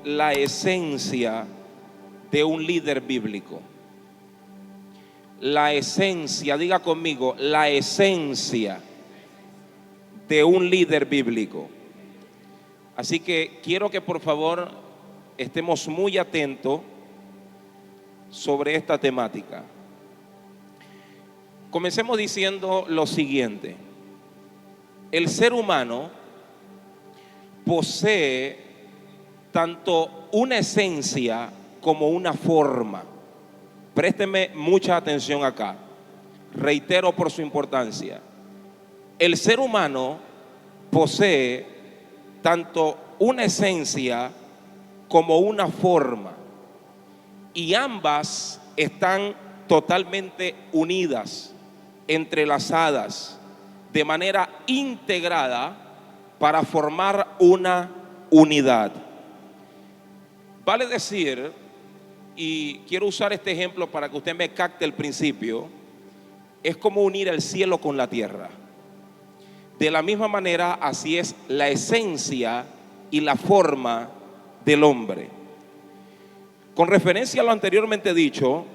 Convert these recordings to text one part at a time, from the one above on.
la esencia de un líder bíblico? La esencia, diga conmigo, la esencia de un líder bíblico. Así que quiero que por favor estemos muy atentos sobre esta temática. Comencemos diciendo lo siguiente: el ser humano posee tanto una esencia como una forma. Présteme mucha atención acá. Reitero por su importancia. El ser humano posee tanto una esencia como una forma, y ambas están totalmente unidas, entrelazadas, de manera integrada para formar una unidad. Vale decir, y quiero usar este ejemplo para que usted me capte el principio, es como unir el cielo con la tierra. De la misma manera, así es la esencia y la forma del hombre. Con referencia a lo anteriormente dicho,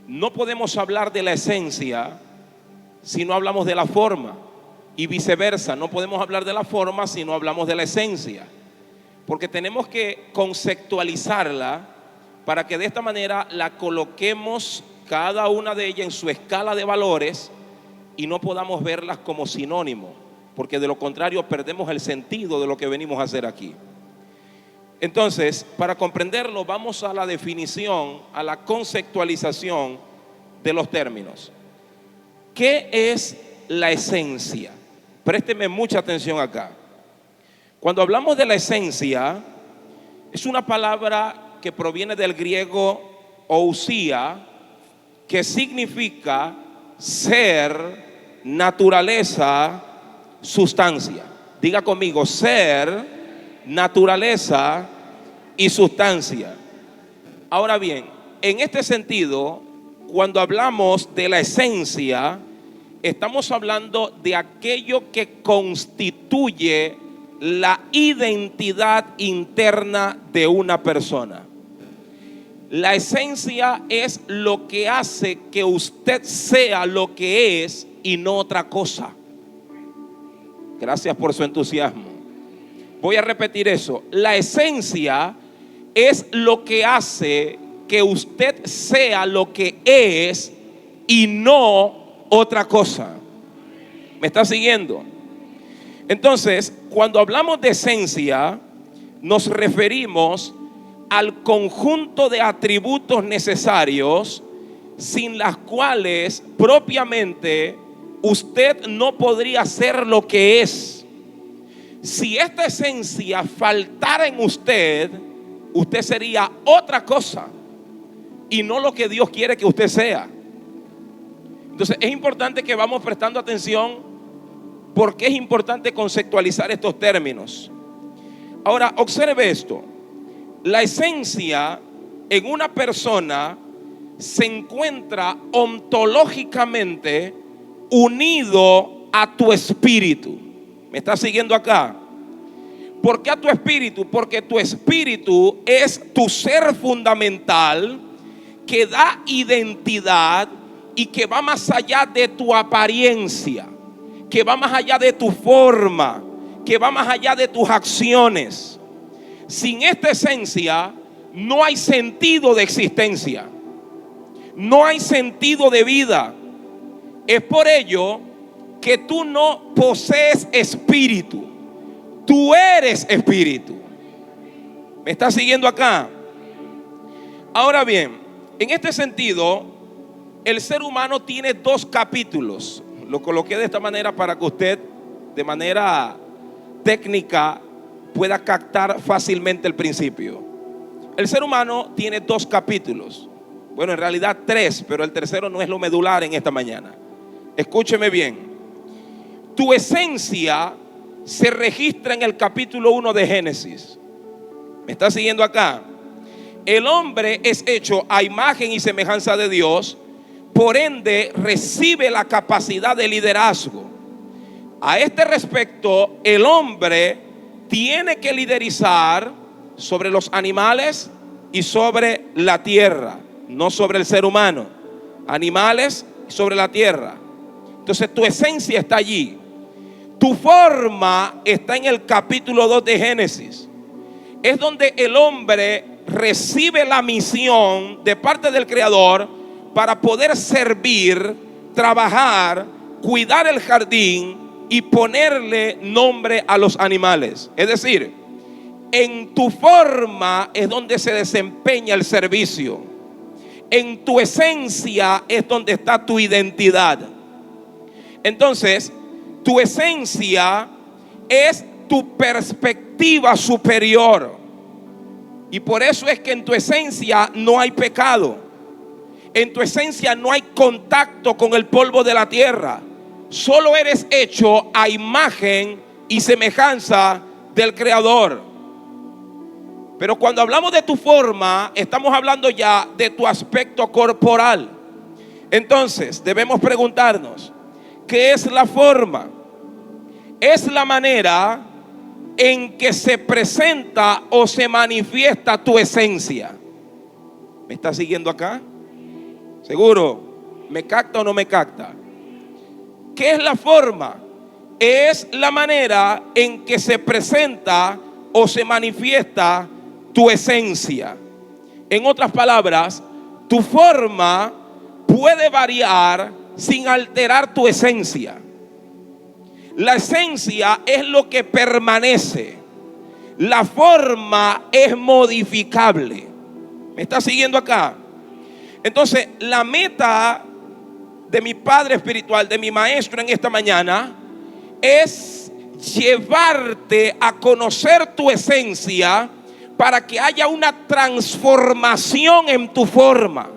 no podemos hablar de la esencia si no hablamos de la forma, y viceversa, no podemos hablar de la forma si no hablamos de la esencia, porque tenemos que conceptualizarla para que de esta manera la coloquemos cada una de ellas en su escala de valores y no podamos verlas como sinónimo, porque de lo contrario perdemos el sentido de lo que venimos a hacer aquí. Entonces, para comprenderlo, vamos a la definición, a la conceptualización de los términos. ¿Qué es la esencia? Présteme mucha atención acá. Cuando hablamos de la esencia, es una palabra que proviene del griego ousia, que significa ser, naturaleza, sustancia. Diga conmigo, ser, naturaleza y sustancia. Ahora bien, en este sentido, cuando hablamos de la esencia, estamos hablando de aquello que constituye la identidad interna de una persona. La esencia es lo que hace que usted sea lo que es y no otra cosa. Gracias por su entusiasmo. Voy a repetir eso. La esencia es lo que hace que usted sea lo que es y no otra cosa. ¿Me está siguiendo? Entonces, cuando hablamos de esencia, nos referimos al conjunto de atributos necesarios sin las cuales propiamente usted no podría ser lo que es. Si esta esencia faltara en usted, usted sería otra cosa y no lo que Dios quiere que usted sea. Entonces es importante que vamos prestando atención, porque es importante conceptualizar estos términos. Ahora, observe esto. La esencia en una persona se encuentra ontológicamente unido a tu espíritu. ¿Me estás siguiendo acá? ¿Por qué a tu espíritu? Porque tu espíritu es tu ser fundamental que da identidad y que va más allá de tu apariencia, que va más allá de tu forma, que va más allá de tus acciones. Sin esta esencia no hay sentido de existencia, no hay sentido de vida. Es por ello que tú no posees espíritu, tú eres espíritu. ¿Me estás siguiendo acá? Ahora bien, en este sentido, el ser humano tiene dos capítulos. Lo coloqué de esta manera para que usted, de manera técnica, pueda captar fácilmente el principio. El ser humano tiene dos capítulos. Bueno, en realidad tres, pero el tercero no es lo medular en esta mañana. Escúcheme bien. Tu esencia se registra en el capítulo 1 de Génesis. ¿Me está siguiendo acá? El hombre es hecho a imagen y semejanza de Dios, por ende recibe la capacidad de liderazgo. A este respecto, el hombre tiene que liderizar sobre los animales y sobre la tierra, no sobre el ser humano. Animales sobre la tierra. Entonces tu esencia está allí. Tu forma está en el capítulo 2 de Génesis. Es donde el hombre recibe la misión de parte del Creador para poder servir, trabajar, cuidar el jardín y ponerle nombre a los animales. Es decir, en tu forma es donde se desempeña el servicio. En tu esencia es donde está tu identidad. Entonces, tu esencia es tu perspectiva superior. Y por eso es que en tu esencia no hay pecado. En tu esencia no hay contacto con el polvo de la tierra. Solo eres hecho a imagen y semejanza del Creador. Pero cuando hablamos de tu forma, estamos hablando ya de tu aspecto corporal. Entonces, debemos preguntarnos, ¿qué es la forma? Es la manera en que se presenta o se manifiesta tu esencia. ¿Me está siguiendo acá? ¿Seguro? ¿Me capta o no me capta? ¿Qué es la forma? Es la manera en que se presenta o se manifiesta tu esencia. En otras palabras, tu forma puede variar sin alterar tu esencia. La esencia es lo que permanece. La forma es modificable. ¿Me está siguiendo acá? Entonces, la meta de mi padre espiritual, de mi maestro en esta mañana, es llevarte a conocer tu esencia para que haya una transformación en tu forma.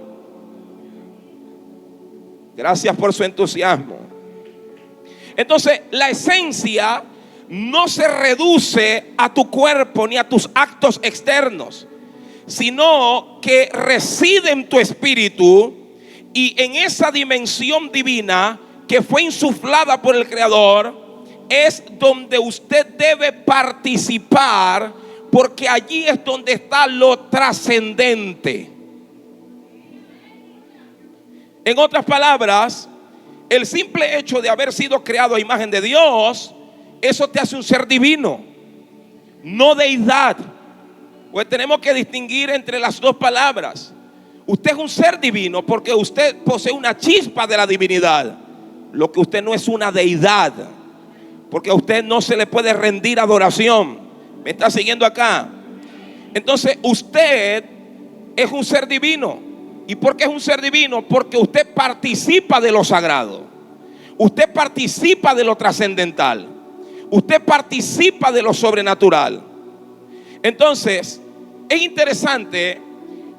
Gracias por su entusiasmo. Entonces, la esencia no se reduce a tu cuerpo ni a tus actos externos, sino que reside en tu espíritu y en esa dimensión divina que fue insuflada por el Creador es donde usted debe participar, porque allí es donde está lo trascendente. En otras palabras, el simple hecho de haber sido creado a imagen de Dios, eso te hace un ser divino, no deidad. Pues tenemos que distinguir entre las dos palabras. Usted es un ser divino porque usted posee una chispa de la divinidad. Lo que usted no es una deidad, porque a usted no se le puede rendir adoración. ¿Me está siguiendo acá? Entonces usted es un ser divino. ¿Y por qué es un ser divino? Porque usted participa de lo sagrado. Usted participa de lo trascendental. Usted participa de lo sobrenatural. Entonces, es interesante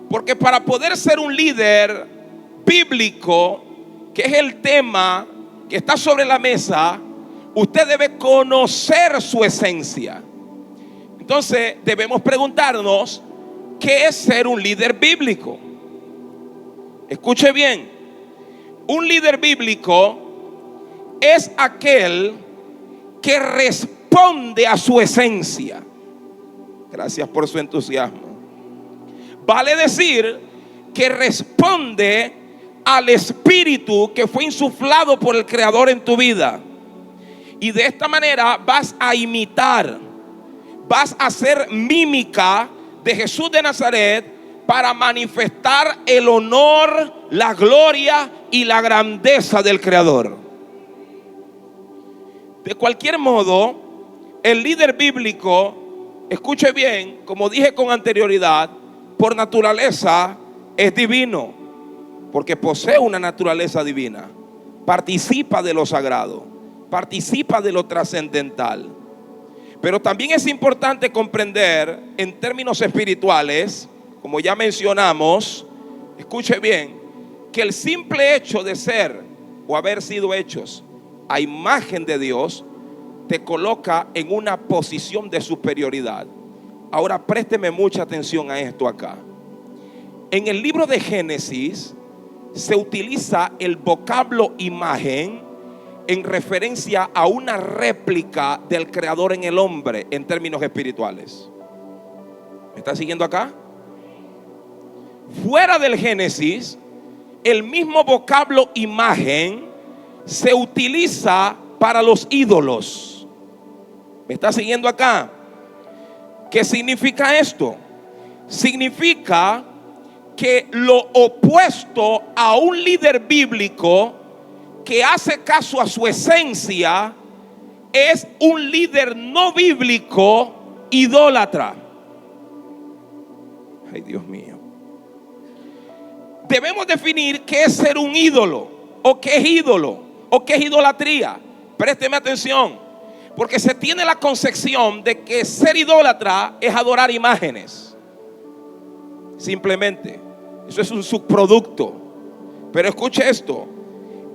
porque para poder ser un líder bíblico, que es el tema que está sobre la mesa, usted debe conocer su esencia. Entonces, debemos preguntarnos, ¿qué es ser un líder bíblico? Escuche bien, un líder bíblico es aquel que responde a su esencia. Gracias por su entusiasmo. Vale decir que responde al espíritu que fue insuflado por el Creador en tu vida. Y de esta manera vas a imitar, vas a hacer mímica de Jesús de Nazaret, para manifestar el honor, la gloria y la grandeza del Creador. De cualquier modo, el líder bíblico, escuche bien, como dije con anterioridad, por naturaleza es divino, porque posee una naturaleza divina. Participa de lo sagrado, participa de lo trascendental. Pero también es importante comprender en términos espirituales, como ya mencionamos, escuche bien, que el simple hecho de ser o haber sido hechos a imagen de Dios te coloca en una posición de superioridad. Ahora présteme mucha atención a esto acá. En el libro de Génesis se utiliza el vocablo imagen en referencia a una réplica del Creador en el hombre en términos espirituales. está siguiendo acá? Fuera del Génesis, el mismo vocablo imagen se utiliza para los ídolos. ¿Me está siguiendo acá? ¿Qué significa esto? Significa que lo opuesto a un líder bíblico que hace caso a su esencia es un líder no bíblico idólatra. Ay, Dios mío. Debemos definir qué es ser un ídolo, o qué es ídolo, o qué es idolatría. Présteme atención, porque se tiene la concepción de que ser idólatra es adorar imágenes. Simplemente, eso es un subproducto. Pero escuche esto: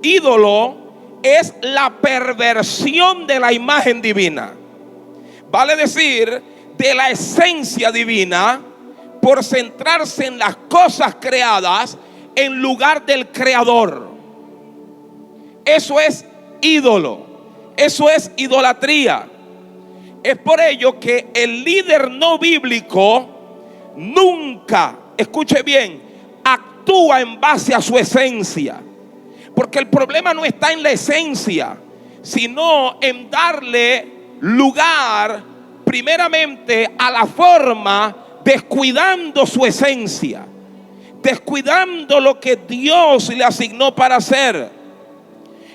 ídolo es la perversión de la imagen divina, vale decir, de la esencia divina, por centrarse en las cosas creadas en lugar del creador. Eso es ídolo, eso es idolatría. Es por ello que el líder no bíblico nunca, escuche bien, actúa en base a su esencia. Porque el problema no está en la esencia, sino en darle lugar primeramente a la forma, descuidando su esencia, descuidando lo que Dios le asignó para hacer.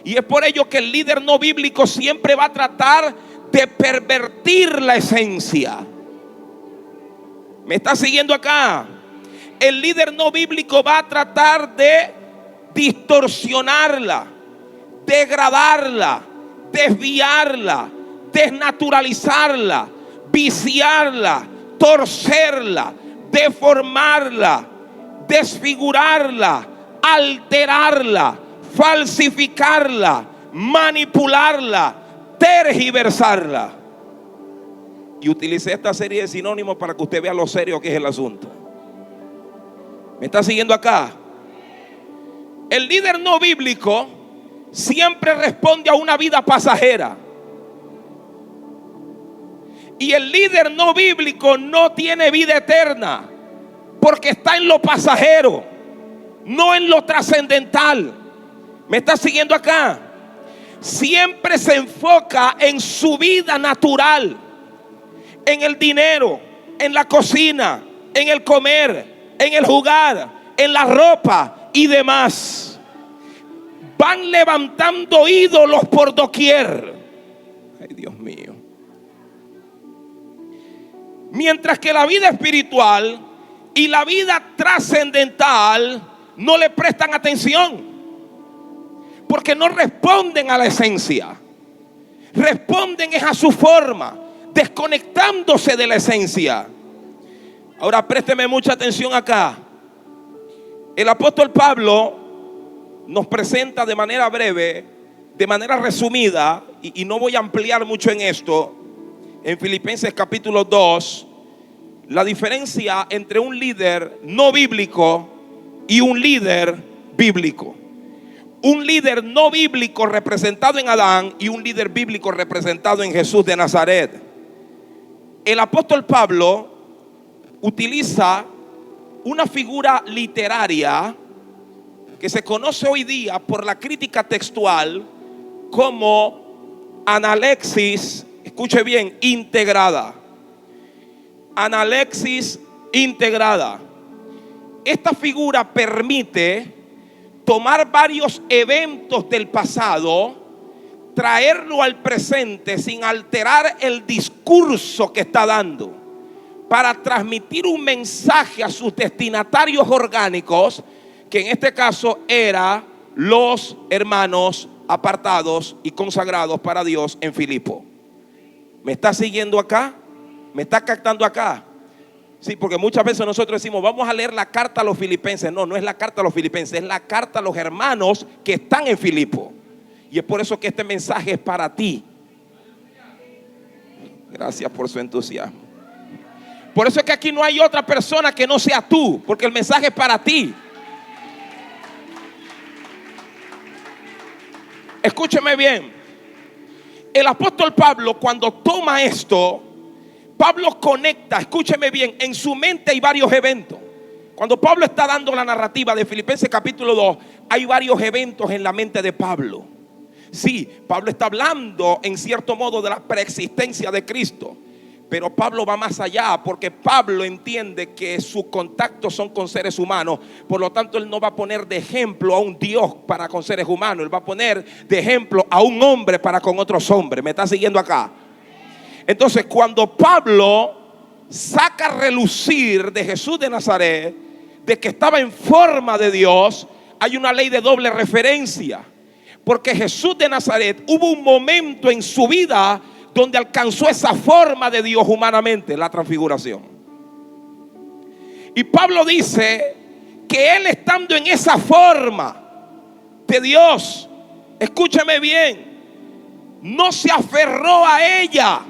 Y es por ello que el líder no bíblico siempre va a tratar de pervertir la esencia. ¿Me está siguiendo acá? El líder no bíblico va a tratar de distorsionarla, degradarla, desviarla, desnaturalizarla, viciarla, torcerla, deformarla, desfigurarla, alterarla, falsificarla, manipularla, tergiversarla. Y utilicé esta serie de sinónimos para que usted vea lo serio que es el asunto. ¿Me está siguiendo acá? El líder no bíblico siempre responde a una vida pasajera. Y el líder no bíblico no tiene vida eterna, porque está en lo pasajero, no en lo trascendental. ¿Me está siguiendo acá? Siempre se enfoca en su vida natural, en el dinero, en la cocina, en el comer, en el jugar, en la ropa y demás. Van levantando ídolos por doquier. Ay, Dios mío. Mientras que la vida espiritual y la vida trascendental no le prestan atención, porque no responden a la esencia. Responden es a su forma, desconectándose de la esencia. Ahora présteme mucha atención acá. El apóstol Pablo nos presenta de manera breve, de manera resumida, y no voy a ampliar mucho en esto, en Filipenses capítulo 2, la diferencia entre un líder no bíblico y un líder bíblico. Un líder no bíblico representado en Adán y un líder bíblico representado en Jesús de Nazaret. El apóstol Pablo utiliza una figura literaria que se conoce hoy día por la crítica textual como analexis, escuche bien, integrada. Analexis integrada. Esta figura permite tomar varios eventos del pasado, traerlo al presente sin alterar el discurso que está dando, para transmitir un mensaje a sus destinatarios orgánicos, que en este caso eran los hermanos apartados y consagrados para Dios en Filipo. ¿Me está siguiendo acá? ¿Me está captando acá? Sí, porque muchas veces nosotros decimos, vamos a leer la carta a los filipenses. No, no es la carta a los filipenses, es la carta a los hermanos que están en Filipo. Y es por eso que este mensaje es para ti. Gracias por su entusiasmo. Por eso es que aquí no hay otra persona que no sea tú, porque el mensaje es para ti. Escúcheme bien. El apóstol Pablo, cuando toma esto, Pablo conecta, escúcheme bien, en su mente hay varios eventos. Cuando Pablo está dando la narrativa de Filipenses capítulo 2, hay varios eventos en la mente de Pablo. Sí, Pablo está hablando en cierto modo de la preexistencia de Cristo, pero Pablo va más allá, porque Pablo entiende que sus contactos son con seres humanos. Por lo tanto, él no va a poner de ejemplo a un Dios para con seres humanos. Él va a poner de ejemplo a un hombre para con otros hombres. ¿Me está siguiendo acá? Entonces, cuando Pablo saca a relucir de Jesús de Nazaret, de que estaba en forma de Dios, hay una ley de doble referencia. Porque Jesús de Nazaret, hubo un momento en su vida donde alcanzó esa forma de Dios humanamente, la transfiguración. Y Pablo dice que él, estando en esa forma de Dios, escúcheme bien, no se aferró a ella.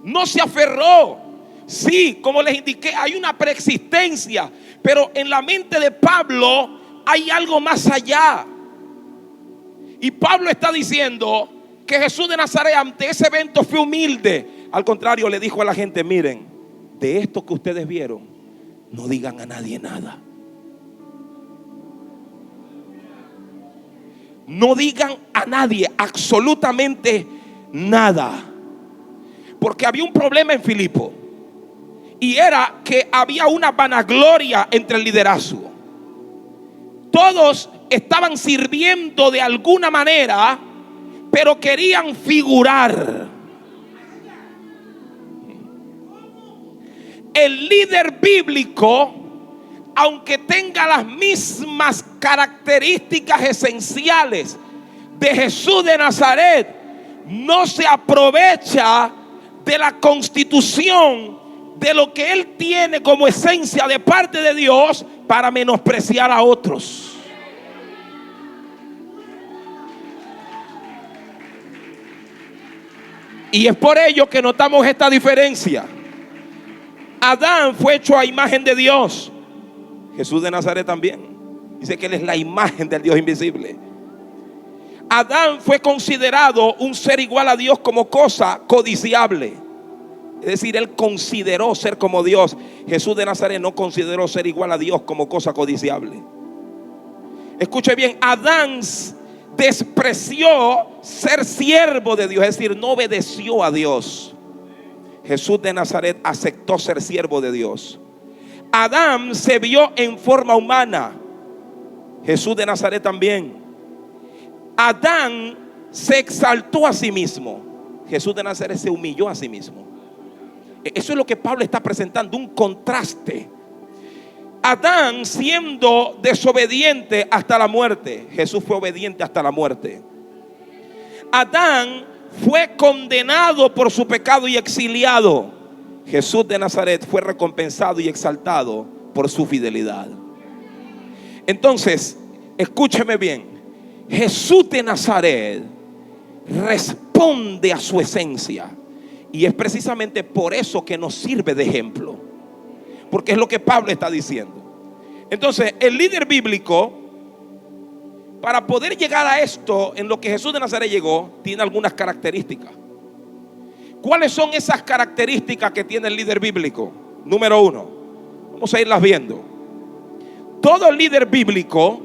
No se aferró. Sí, como les indiqué, hay una preexistencia, pero en la mente de Pablo hay algo más allá. Y Pablo está diciendo que Jesús de Nazaret ante ese evento fue humilde. Al contrario, le dijo a la gente: miren, de esto que ustedes vieron, no digan a nadie nada. No digan a nadie absolutamente nada. Porque había un problema en Filipo, y era que había una vanagloria entre el liderazgo. Todos estaban sirviendo de alguna manera, pero querían figurar. El líder bíblico, aunque tenga las mismas características esenciales de Jesús de Nazaret, no se aprovecha de la constitución, de lo que él tiene como esencia de parte de Dios, para menospreciar a otros. Y es por ello que notamos esta diferencia. Adán fue hecho a imagen de Dios. Jesús de Nazaret también. Dice que él es la imagen del Dios invisible. Adán fue considerado un ser igual a Dios como cosa codiciable. Es decir, él consideró ser como Dios. Jesús de Nazaret no consideró ser igual a Dios como cosa codiciable. Escuche bien, Adán despreció ser siervo de Dios, es decir, no obedeció a Dios. Jesús de Nazaret aceptó ser siervo de Dios. Adán se vio en forma humana. Jesús de Nazaret también. Adán se exaltó a sí mismo. Jesús de Nazaret se humilló a sí mismo. Eso es lo que Pablo está presentando, un contraste. Adán siendo desobediente hasta la muerte, Jesús fue obediente hasta la muerte. Adán fue condenado por su pecado y exiliado. Jesús de Nazaret fue recompensado y exaltado por su fidelidad. Entonces, escúcheme bien. Jesús de Nazaret responde a su esencia. Y es precisamente por eso que nos sirve de ejemplo. Porque es lo que Pablo está diciendo. Entonces, el líder bíblico, para poder llegar a esto en lo que Jesús de Nazaret llegó, tiene algunas características. ¿Cuáles son esas características que tiene el líder bíblico? Número uno, vamos a irlas viendo. Todo líder bíblico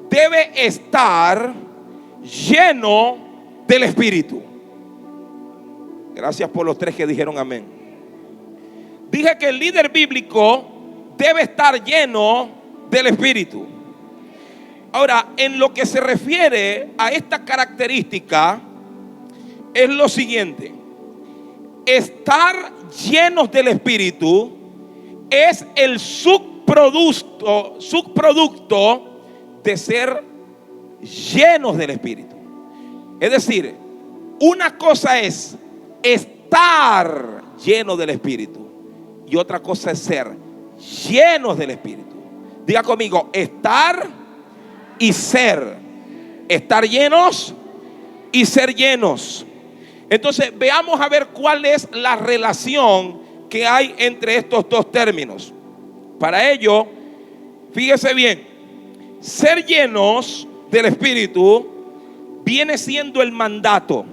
debe estar lleno del Espíritu. Gracias por los 3 que dijeron amén. Dije que el líder bíblico debe estar lleno del Espíritu. Ahora, en lo que se refiere a esta característica, es lo siguiente: estar llenos del Espíritu es el subproducto de ser llenos del Espíritu. Es decir, una cosa es estar lleno del Espíritu y otra cosa es ser llenos del Espíritu. Diga conmigo: estar y ser. Estar llenos y ser llenos. Entonces veamos a ver cuál es la relación que hay entre estos dos términos. Para ello, fíjese bien, ser llenos del Espíritu viene siendo el mandato.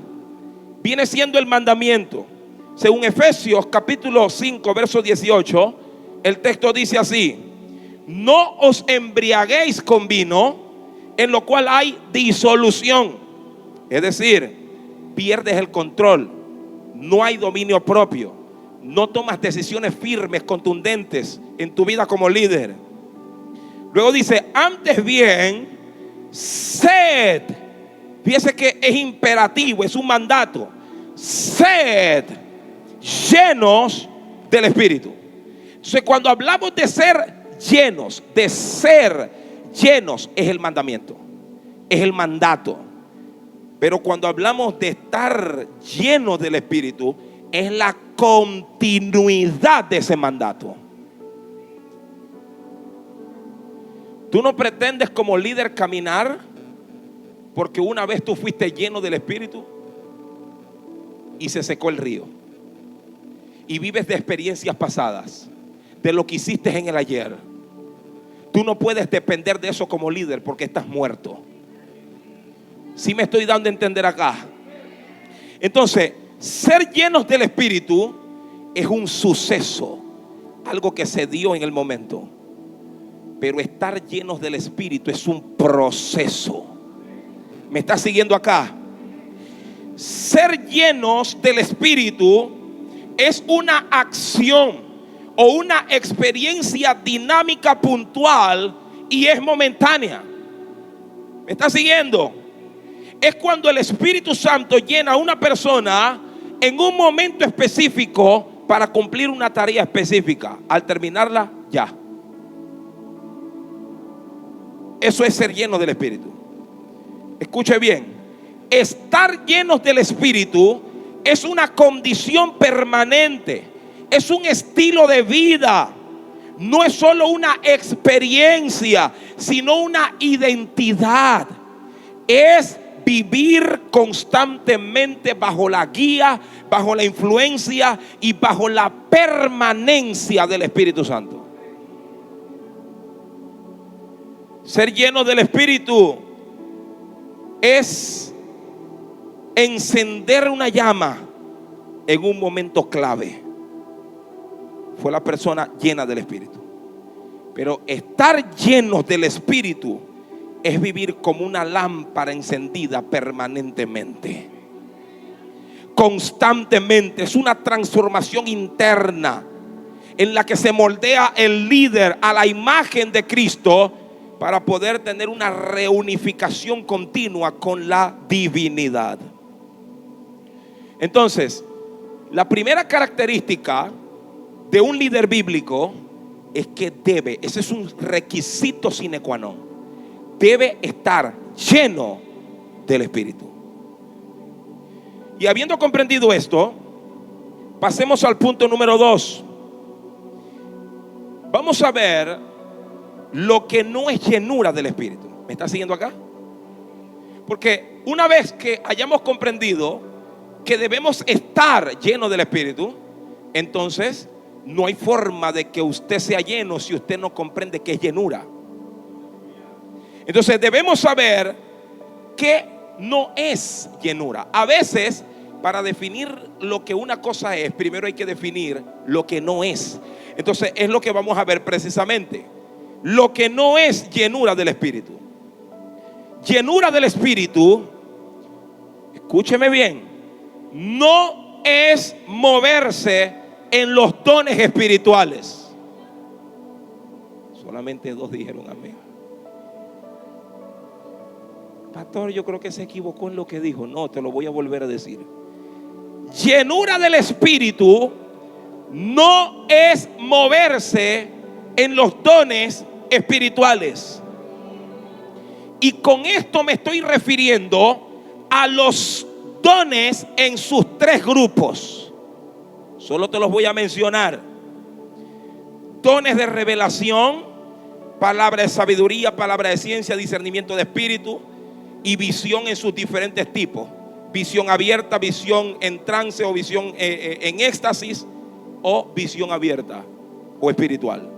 viene siendo el mandamiento. Según Efesios capítulo 5, verso 18, el texto dice así: no os embriaguéis con vino, en lo cual hay disolución. Es decir, pierdes el control, no hay dominio propio, no tomas decisiones firmes, contundentes en tu vida como líder. Luego dice: antes bien, sed. Fíjese que es imperativo, es un mandato. Sed llenos del Espíritu. Entonces, cuando hablamos de ser llenos, es el mandamiento, es el mandato. Pero cuando hablamos de estar llenos del Espíritu, es la continuidad de ese mandato. Tú no pretendes como líder caminar porque una vez tú fuiste lleno del Espíritu y se secó el río, y vives de experiencias pasadas, de lo que hiciste en el ayer. Tú no puedes depender de eso como líder porque estás muerto. ¿Sí me estoy dando a entender acá? Entonces, ser llenos del Espíritu es un suceso, algo que se dio en el momento. Pero estar llenos del Espíritu es un proceso. ¿Me está siguiendo acá? Ser llenos del Espíritu es una acción o una experiencia dinámica puntual y es momentánea. ¿Me está siguiendo? Es cuando el Espíritu Santo llena a una persona en un momento específico para cumplir una tarea específica. Al terminarla, ya. Eso es ser lleno del Espíritu. Escuche bien. Estar llenos del Espíritu es una condición permanente. Es un estilo de vida. No es solo una experiencia, sino una identidad. Es vivir constantemente bajo la guía, bajo la influencia y bajo la permanencia del Espíritu Santo. Ser lleno del Espíritu es encender una llama en un momento clave. Fue la persona llena del Espíritu. Pero estar llenos del Espíritu es vivir como una lámpara encendida permanentemente, constantemente. Es una transformación interna en la que se moldea el líder a la imagen de Cristo para poder tener una reunificación continua con la divinidad. Entonces, la primera característica de un líder bíblico es que ese es un requisito sine qua non, debe estar lleno del Espíritu. Y habiendo comprendido esto, pasemos al punto número 2. Vamos a ver lo que no es llenura del Espíritu. ¿Me está siguiendo acá? Porque una vez que hayamos comprendido que debemos estar llenos del Espíritu, entonces no hay forma de que usted sea lleno si usted no comprende qué es llenura. Entonces debemos saber qué no es llenura. A veces, para definir lo que una cosa es, primero hay que definir lo que no es. Entonces es lo que vamos a ver precisamente. Lo que no es llenura del Espíritu. Llenura del Espíritu, escúcheme bien, no es moverse en los dones espirituales. Solamente 2 dijeron amén. Pastor, yo creo que se equivocó en lo que dijo. No, te lo voy a volver a decir. Llenura del Espíritu no es moverse en los dones espirituales. Y con esto me estoy refiriendo a los dones en sus 3 grupos. Solo te los voy a mencionar. Dones de revelación, palabra de sabiduría, palabra de ciencia, discernimiento de espíritu y visión en sus diferentes tipos. Visión abierta, visión en trance o visión en éxtasis o visión abierta o espiritual.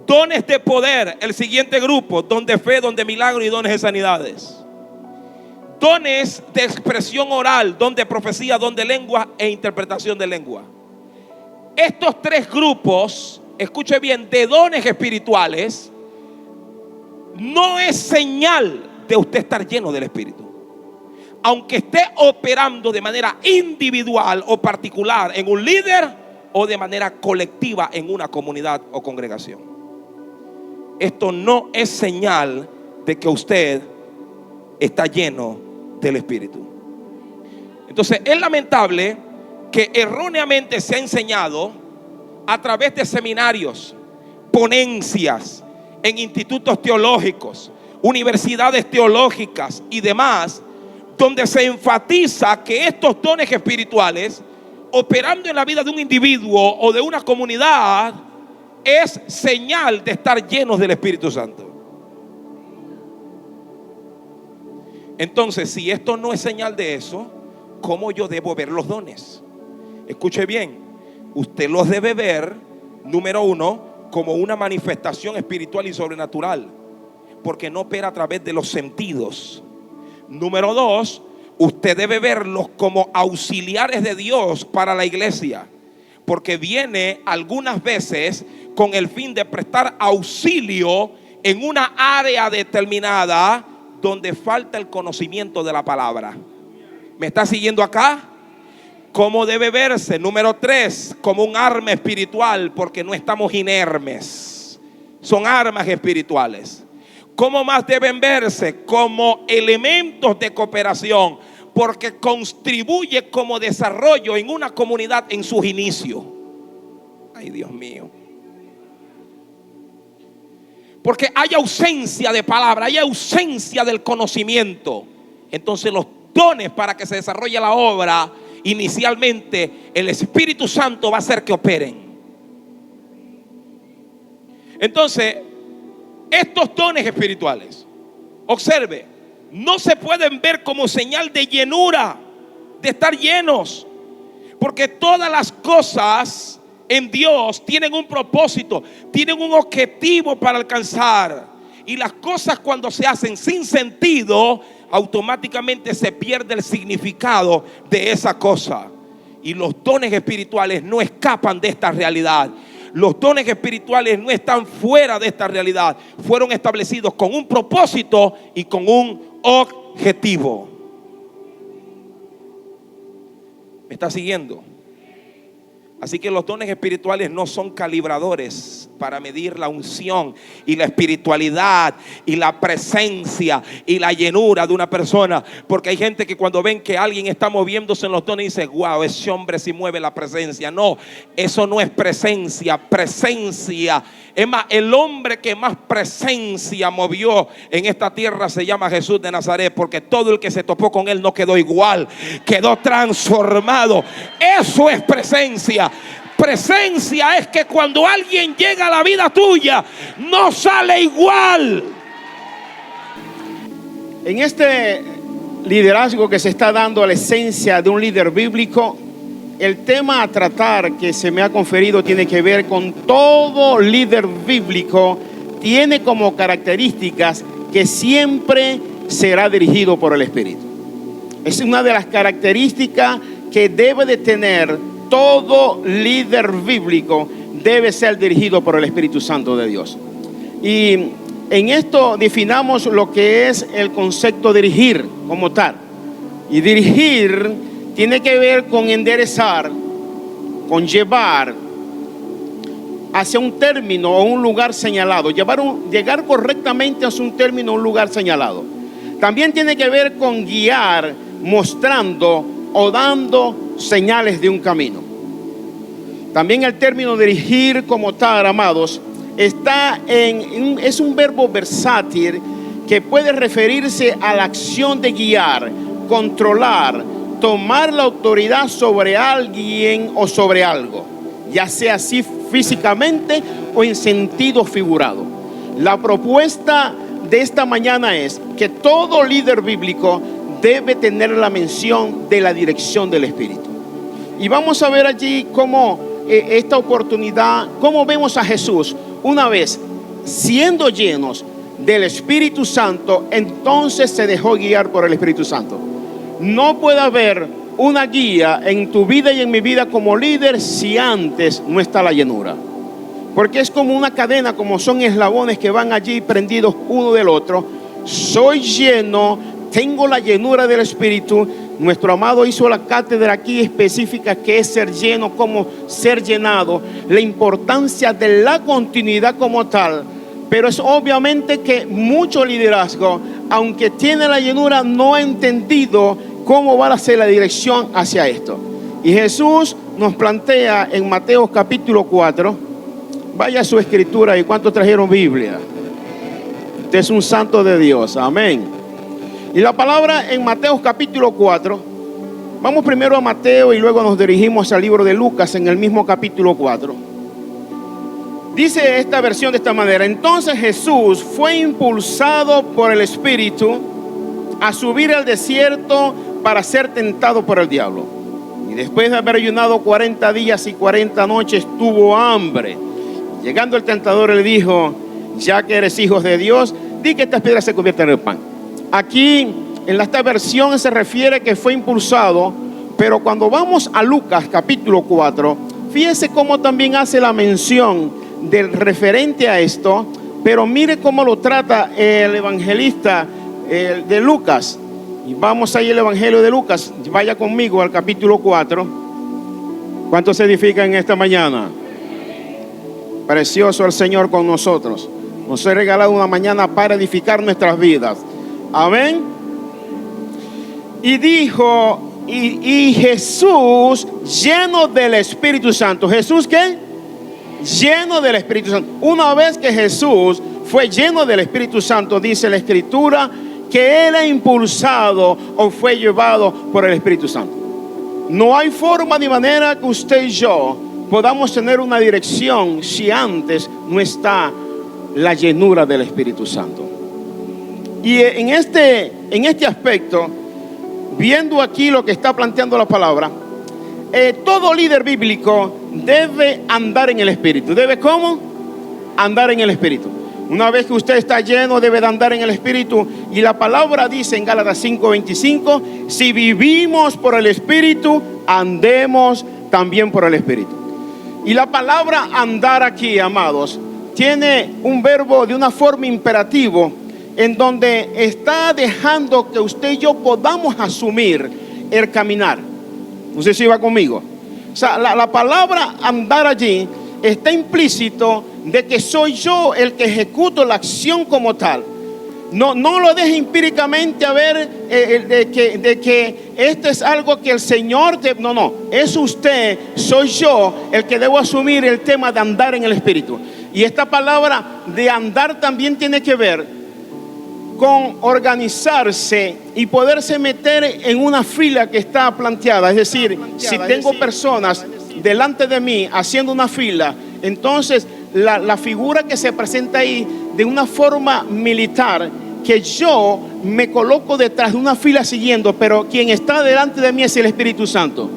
Dones de poder, el siguiente grupo, don de fe, don de milagro y dones de sanidades. dones de expresión oral, don de profecía, don de lengua e interpretación de lengua. Estos tres grupos, escuche bien, de dones espirituales, no es señal de usted estar lleno del Espíritu. Aunque esté operando de manera individual o particular en un líder o de manera colectiva en una comunidad o congregación. Esto no es señal de que usted está lleno del Espíritu. Entonces es lamentable que erróneamente se ha enseñado a través de seminarios, ponencias en institutos teológicos, universidades teológicas y demás, donde se enfatiza que estos dones espirituales, operando en la vida de un individuo o de una comunidad, es señal de estar llenos del Espíritu Santo. Entonces, si esto no es señal de eso, ¿cómo yo debo ver los dones? Escuche bien, usted los debe ver, número uno, como una manifestación espiritual y sobrenatural, porque no opera a través de los sentidos. Número dos, usted debe verlos como auxiliares de Dios para la iglesia, porque viene algunas veces con el fin de prestar auxilio en una área determinada donde falta el conocimiento de la palabra. ¿Me está siguiendo acá? ¿Cómo debe verse? Número tres, como un arma espiritual, porque no estamos inermes, son armas espirituales. ¿Cómo más deben verse? Como elementos de cooperación, porque contribuye como desarrollo en una comunidad en sus inicios. Ay, Dios mío. Porque hay ausencia de palabra, hay ausencia del conocimiento. Entonces los dones para que se desarrolle la obra, inicialmente el Espíritu Santo va a hacer que operen. Entonces, estos dones espirituales, observe, no se pueden ver como señal de llenura, de estar llenos, porque todas las cosas en Dios tienen un propósito, tienen un objetivo para alcanzar. Y las cosas, cuando se hacen sin sentido, automáticamente se pierde el significado de esa cosa. Y los dones espirituales no escapan de esta realidad. Los dones espirituales no están fuera de esta realidad. Fueron establecidos con un propósito y con un objetivo. ¿Me está siguiendo? Así que los dones espirituales no son calibradores para medir la unción y la espiritualidad y la presencia y la llenura de una persona. Porque hay gente que cuando ven que alguien está moviéndose en los dones dice: wow, ese hombre sí mueve la presencia. No, eso no es presencia, presencia. Es más, el hombre que más presencia movió en esta tierra se llama Jesús de Nazaret, porque todo el que se topó con él no quedó igual, quedó transformado. Eso es presencia. Presencia es que cuando alguien llega a la vida tuya, no sale igual. En este liderazgo que se está dando a la esencia de un líder bíblico, el tema a tratar que se me ha conferido tiene que ver con todo líder bíblico. Tiene como características que siempre será dirigido por el Espíritu. Es una de las características que debe de tener todo líder bíblico. Debe ser dirigido por el Espíritu Santo de Dios. Y en esto definamos lo que es el concepto de dirigir como tal. Y dirigir tiene que ver con enderezar, con llevar hacia un término o un lugar señalado. Llegar correctamente hacia un término o un lugar señalado. También tiene que ver con guiar, mostrando o dando señales de un camino. También el término dirigir como tal, amados, es un verbo versátil que puede referirse a la acción de guiar, controlar, tomar la autoridad sobre alguien o sobre algo, ya sea así físicamente o en sentido figurado. La propuesta de esta mañana es que todo líder bíblico debe tener la mención de la dirección del Espíritu. Y vamos a ver allí cómo esta oportunidad, cómo vemos a Jesús una vez siendo llenos del Espíritu Santo, entonces se dejó guiar por el Espíritu Santo. No puede haber una guía en tu vida y en mi vida como líder si antes no está la llenura. Porque es como una cadena, como son eslabones que van allí prendidos uno del otro. Soy lleno, tengo la llenura del Espíritu. Nuestro amado hizo la cátedra aquí específica que es ser lleno, como ser llenado, la importancia de la continuidad como tal. Pero es obviamente que mucho liderazgo, aunque tiene la llenura, no ha entendido cómo va a ser la dirección hacia esto. Y Jesús nos plantea en Mateo capítulo 4, vaya a su escritura. ¿Y cuántos trajeron Biblia? Usted es un santo de Dios, amén. Y la palabra en Mateo capítulo 4, vamos primero a Mateo y luego nos dirigimos al libro de Lucas en el mismo capítulo 4. Dice esta versión de esta manera: entonces Jesús fue impulsado por el Espíritu a subir al desierto para ser tentado por el diablo. Y después de haber ayunado 40 días y 40 noches, tuvo hambre. Llegando el tentador le dijo: ya que eres hijos de Dios, di que estas piedras se conviertan en pan. Aquí en esta versión se refiere que fue impulsado, pero cuando vamos a Lucas capítulo 4, fíjese cómo también hace la mención del referente a esto, pero mire cómo lo trata el evangelista de Lucas. Y vamos ahí al evangelio de Lucas, vaya conmigo al capítulo 4. ¿Cuántos se edifican en esta mañana? Precioso el Señor con nosotros. Nos ha regalado una mañana para edificar nuestras vidas. Amén. Y dijo, y Jesús lleno del Espíritu Santo. ¿Jesús qué? Lleno del Espíritu Santo. Una vez que Jesús fue lleno del Espíritu Santo, dice la Escritura que era impulsado o fue llevado por el Espíritu Santo. No hay forma ni manera que usted y yo podamos tener una dirección si antes no está la llenura del Espíritu Santo. Y en este aspecto, viendo aquí lo que está planteando la palabra, todo líder bíblico debe andar en el Espíritu. ¿Debe cómo? Andar en el Espíritu. Una vez que usted está lleno, debe de andar en el Espíritu. Y la palabra dice en Gálatas 5:25, si vivimos por el Espíritu, andemos también por el Espíritu. Y la palabra andar aquí, amados, tiene un verbo de una forma imperativo, en donde está dejando que usted y yo podamos asumir el caminar. No sé si va conmigo. O sea, la palabra andar allí está implícito de que soy yo el que ejecuto la acción como tal. No lo deje empíricamente a ver de que esto es algo que el Señor no, es usted, soy yo el que debo asumir el tema de andar en el Espíritu. Y esta palabra de andar también tiene que ver con organizarse y poderse meter en una fila que está planteada. Es decir, si tengo personas delante de mí haciendo una fila, entonces la figura que se presenta ahí de una forma militar, que yo me coloco detrás de una fila siguiendo, pero quien está delante de mí es el Espíritu Santo.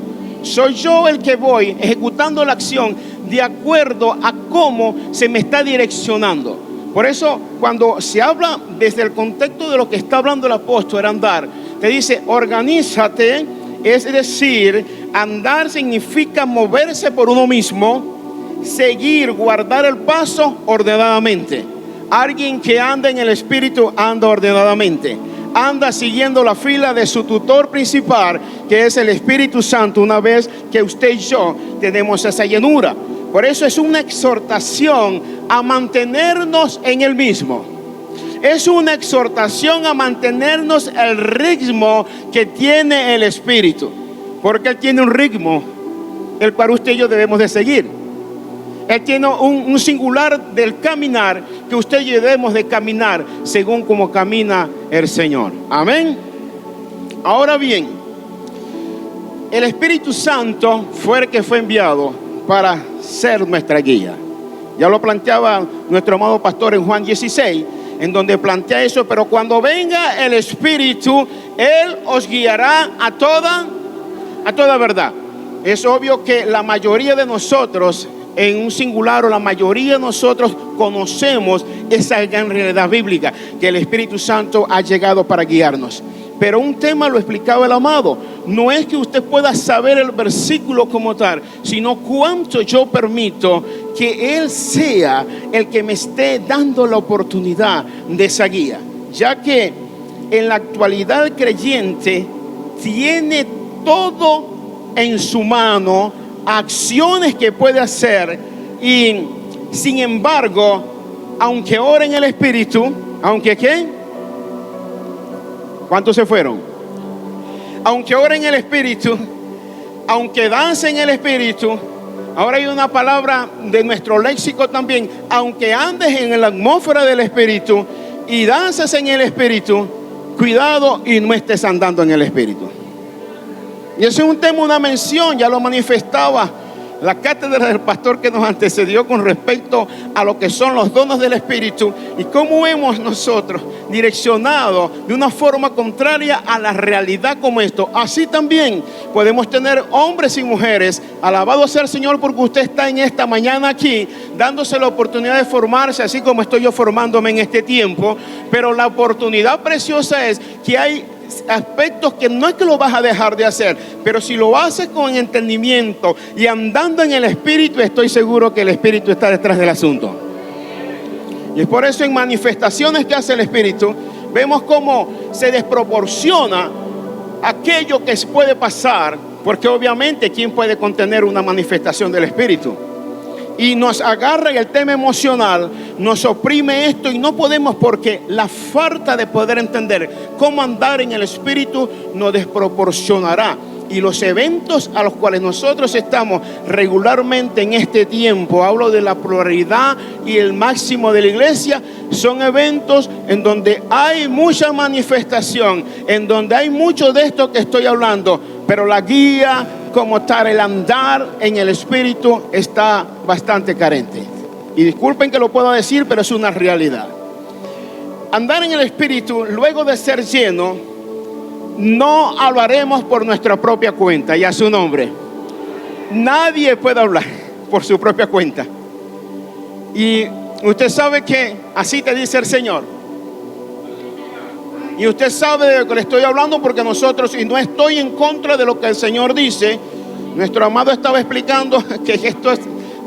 Soy yo el que voy ejecutando la acción de acuerdo a cómo se me está direccionando. Por eso, cuando se habla desde el contexto de lo que está hablando el apóstol, andar, te dice, organízate, es decir, andar significa moverse por uno mismo, seguir, guardar el paso ordenadamente. Alguien que anda en el Espíritu anda ordenadamente, anda siguiendo la fila de su tutor principal, que es el Espíritu Santo, una vez que usted y yo tenemos esa llenura. Por eso es una exhortación a mantenernos en el mismo. Es una exhortación a mantenernos el ritmo que tiene el Espíritu. Porque Él tiene un ritmo, el cual usted y yo debemos de seguir. Él tiene un singular del caminar que usted y yo debemos de caminar según como camina el Señor. Amén. Ahora bien, el Espíritu Santo fue el que fue enviado para ser nuestra guía. Ya lo planteaba nuestro amado pastor en Juan 16, en donde plantea eso. Pero cuando venga el Espíritu, Él os guiará a toda verdad. Es obvio que la mayoría de nosotros en un singular, o la mayoría de nosotros conocemos esa gran realidad bíblica, que el Espíritu Santo ha llegado para guiarnos. Pero un tema lo explicaba el amado: no es que usted pueda saber el versículo como tal, sino cuánto yo permito que Él sea el que me esté dando la oportunidad de esa guía. Ya que en la actualidad el creyente tiene todo en su mano, acciones que puede hacer, y sin embargo, aunque ore en el Espíritu, aunque ¿qué? ¿Cuántos se fueron? Aunque ore en el Espíritu, aunque dance en el Espíritu, ahora hay una palabra de nuestro léxico también: aunque andes en la atmósfera del Espíritu y dances en el Espíritu, cuidado y no estés andando en el Espíritu. Y eso es un tema, una mención, ya lo manifestaba la cátedra del pastor que nos antecedió con respecto a lo que son los dones del Espíritu y cómo hemos nosotros direccionado de una forma contraria a la realidad como esto. Así también podemos tener hombres y mujeres, alabado sea el Señor, porque usted está en esta mañana aquí dándose la oportunidad de formarse, así como estoy yo formándome en este tiempo. Pero la oportunidad preciosa es que hay aspectos que no es que lo vas a dejar de hacer, pero si lo haces con entendimiento y andando en el Espíritu, estoy seguro que el Espíritu está detrás del asunto. Y es por eso en manifestaciones que hace el Espíritu vemos cómo se desproporciona aquello que puede pasar, porque obviamente ¿quién puede contener una manifestación del Espíritu? Y nos agarra el tema emocional, nos oprime esto y no podemos, porque la falta de poder entender cómo andar en el Espíritu nos desproporcionará. Y los eventos a los cuales nosotros estamos regularmente en este tiempo, hablo de la pluralidad y el máximo de la iglesia, son eventos en donde hay mucha manifestación, en donde hay mucho de esto que estoy hablando, pero la guía como tal, el andar en el Espíritu, está bastante carente. Y disculpen que lo pueda decir, pero es una realidad. Andar en el Espíritu, luego de ser lleno, no hablaremos por nuestra propia cuenta, y a su nombre. Nadie puede hablar por su propia cuenta. Y usted sabe que así te dice el Señor. Y usted sabe de lo que le estoy hablando, porque nosotros, y no estoy en contra de lo que el Señor dice, nuestro amado estaba explicando que esto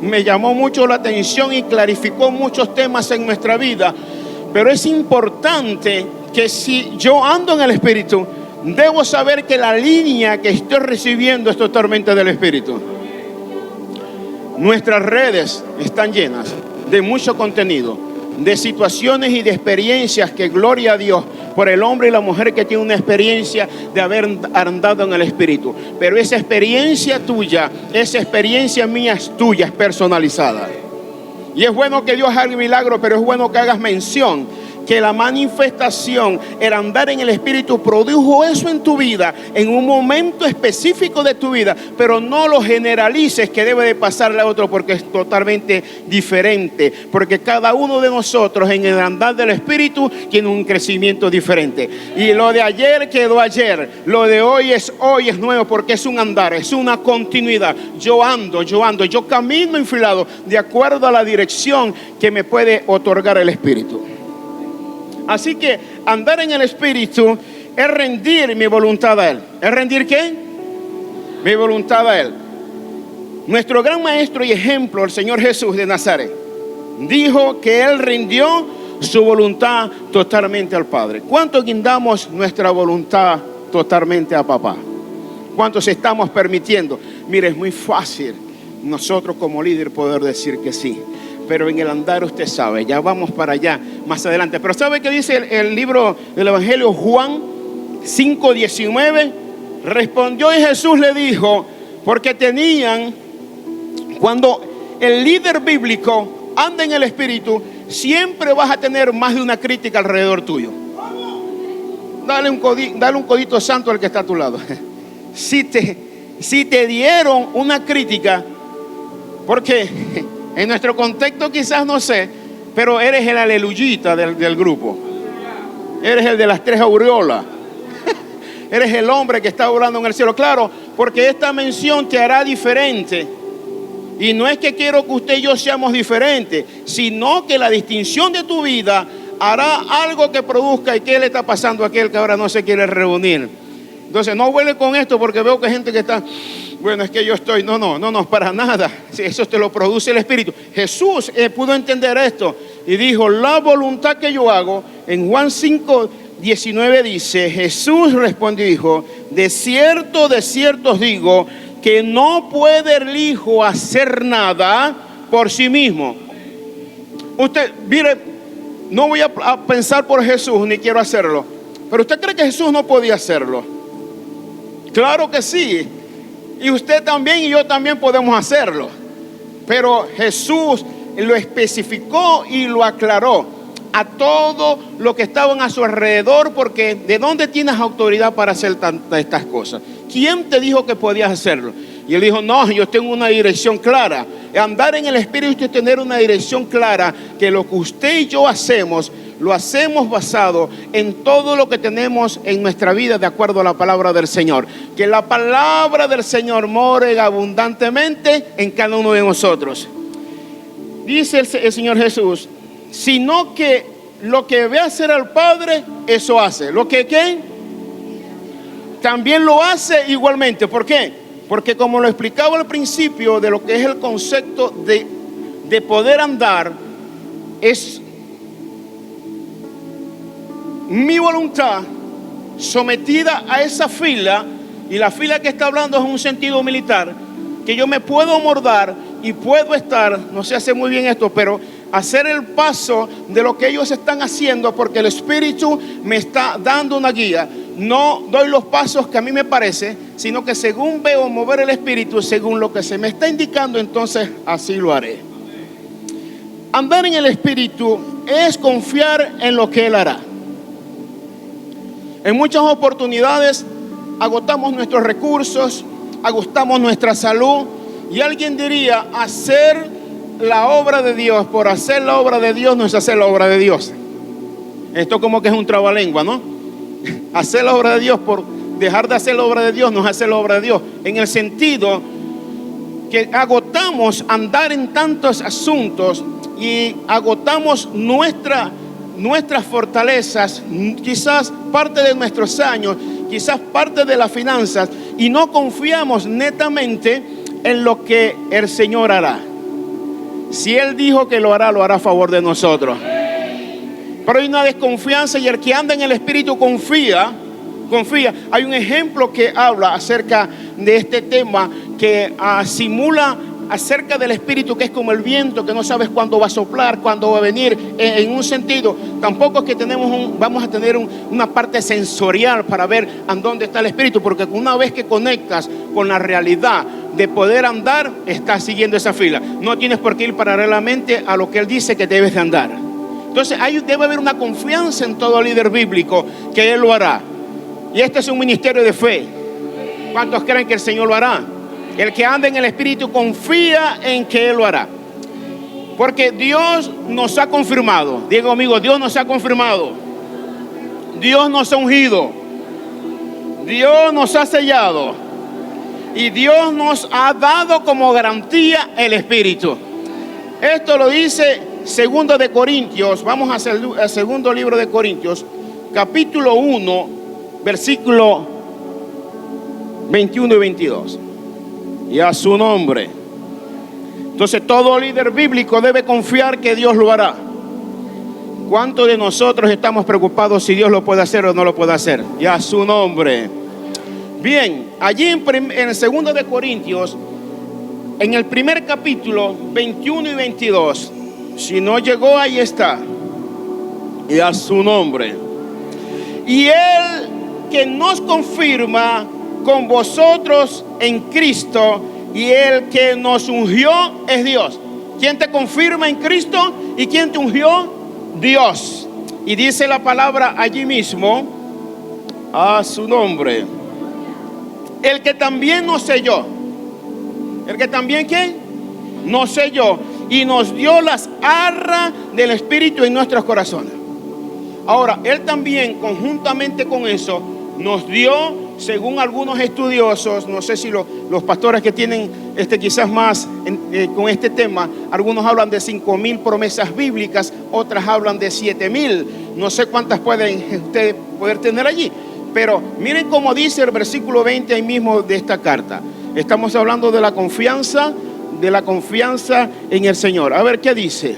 me llamó mucho la atención y clarificó muchos temas en nuestra vida. Pero es importante que si yo ando en el Espíritu, debo saber que la línea que estoy recibiendo es totalmente del Espíritu. Nuestras redes están llenas de mucho contenido, de situaciones y de experiencias que, gloria a Dios, por el hombre y la mujer que tiene una experiencia de haber andado en el Espíritu. Pero esa experiencia tuya, esa experiencia mía es tuya, es personalizada. Y es bueno que Dios haga el milagro, pero es bueno que hagas mención que la manifestación, el andar en el Espíritu, produjo eso en tu vida, en un momento específico de tu vida, pero no lo generalices que debe de pasarle a otro, porque es totalmente diferente, porque cada uno de nosotros en el andar del Espíritu tiene un crecimiento diferente. Y lo de ayer quedó ayer, lo de hoy es nuevo, porque es un andar, es una continuidad. Yo ando, yo camino enfilado de acuerdo a la dirección que me puede otorgar el Espíritu. Así que andar en el Espíritu es rendir mi voluntad a Él. ¿Es rendir qué? Mi voluntad a Él. Nuestro gran maestro y ejemplo, el Señor Jesús de Nazaret, dijo que Él rindió su voluntad totalmente al Padre. ¿Cuánto guindamos nuestra voluntad totalmente a papá? ¿Cuántos estamos permitiendo? Mire, es muy fácil nosotros como líder poder decir que sí, pero en el andar usted sabe, ya vamos para allá más adelante. Pero ¿sabe qué dice el libro del Evangelio Juan 5:19? Respondió y Jesús le dijo, porque cuando el líder bíblico anda en el Espíritu, siempre vas a tener más de una crítica alrededor tuyo. Dale un codito santo al que está a tu lado. Si te dieron una crítica, porque en nuestro contexto quizás no sé, pero eres el aleluyita del grupo. Eres el de las 3 aureolas. Eres el hombre que está volando en el cielo. Claro, porque esta mención te hará diferente Y no es que quiero que usted y yo seamos diferentes, sino que la distinción de tu vida hará algo que produzca. ¿Y qué le está pasando a aquel que ahora no se quiere reunir? Entonces no huele con esto, porque veo que hay gente que está, bueno, es que yo estoy, no, para nada. Sí, eso te lo produce el Espíritu. Jesús pudo entender esto y dijo, la voluntad que yo hago. En Juan 5:19 dice, Jesús respondió y dijo, de cierto os digo, que no puede el Hijo hacer nada por sí mismo. Usted, mire, no voy a pensar por Jesús, ni quiero hacerlo, pero ¿usted cree que Jesús no podía hacerlo? Claro que sí, y usted también y yo también podemos hacerlo, pero Jesús lo especificó y lo aclaró a todo lo que estaban a su alrededor, porque ¿de dónde tienes autoridad para hacer estas cosas? ¿Quién te dijo que podías hacerlo? Y él dijo, no, yo tengo una dirección clara. Andar en el Espíritu es tener una dirección clara, que lo que usted y yo hacemos, lo hacemos basado en todo lo que tenemos en nuestra vida de acuerdo a la palabra del Señor. Que la palabra del Señor more abundantemente en cada uno de nosotros. Dice el Señor Jesús, sino que lo que ve hacer al Padre, eso hace. Lo que ¿qué? También lo hace igualmente. ¿Por qué? Porque como lo explicaba al principio de lo que es el concepto de poder andar, es mi voluntad sometida a esa fila, y la fila que está hablando es un sentido militar, que yo me puedo amordar y puedo estar, no sé hacer muy bien esto, pero hacer el paso de lo que ellos están haciendo, porque el Espíritu me está dando una guía. No doy los pasos que a mí me parece, sino que según veo mover el Espíritu, según lo que se me está indicando, entonces así lo haré. Andar en el Espíritu es confiar en lo que Él hará. En muchas oportunidades agotamos nuestros recursos, agotamos nuestra salud, y alguien diría, hacer la obra de Dios por hacer la obra de Dios no es hacer la obra de Dios. Esto como que es un trabalengua, ¿no? Hacer la obra de Dios por dejar de hacer la obra de Dios no es hacer la obra de Dios, en el sentido que agotamos andar en tantos asuntos y agotamos nuestras fortalezas, quizás parte de nuestros años, quizás parte de las finanzas, y no confiamos netamente en lo que el Señor hará. Si Él dijo que lo hará a favor de nosotros. Pero hay una desconfianza, y el que anda en el Espíritu confía. Hay un ejemplo que habla acerca de este tema, que simula acerca del Espíritu, que es como el viento, que no sabes cuándo va a soplar, cuándo va a venir. En un sentido, tampoco es que vamos a tener una parte sensorial para ver a dónde está el Espíritu, porque una vez que conectas con la realidad de poder andar, estás siguiendo esa fila. No tienes por qué ir paralelamente a lo que Él dice que debes de andar. Entonces debe haber una confianza en todo líder bíblico que Él lo hará. Y este es un ministerio de fe. ¿Cuántos creen que el Señor lo hará? El que anda en el Espíritu confía en que Él lo hará. Porque Dios nos ha confirmado. Digo, amigo, Dios nos ha confirmado. Dios nos ha ungido. Dios nos ha sellado. Y Dios nos ha dado como garantía el Espíritu. Esto lo dice Segundo de Corintios. Vamos a hacer el segundo libro de Corintios, capítulo 1, versículo 21 y 22. Y a su nombre. Entonces todo líder bíblico debe confiar que Dios lo hará. ¿Cuántos de nosotros estamos preocupados si Dios lo puede hacer o no lo puede hacer? Y a su nombre. Bien, allí en el segundo de Corintios, en el primer capítulo 21 y 22, si no llegó, ahí está. Y a su nombre. Y Él que nos confirma con vosotros en Cristo, y el que nos ungió es Dios. ¿Quién te confirma en Cristo y quién te ungió? Dios. Y dice la palabra allí mismo, a su nombre. El que también nos selló. El que también ¿qué? Nos selló y nos dio las arras del Espíritu en nuestros corazones. Ahora, Él también conjuntamente con eso nos dio según algunos estudiosos, no sé si los pastores que tienen quizás más con este tema, algunos hablan de 5,000 promesas bíblicas, otras hablan de 7,000. No sé cuántas pueden ustedes poder tener allí, pero miren cómo dice el versículo 20 ahí mismo de esta carta. Estamos hablando de la confianza en el Señor. A ver, ¿qué dice?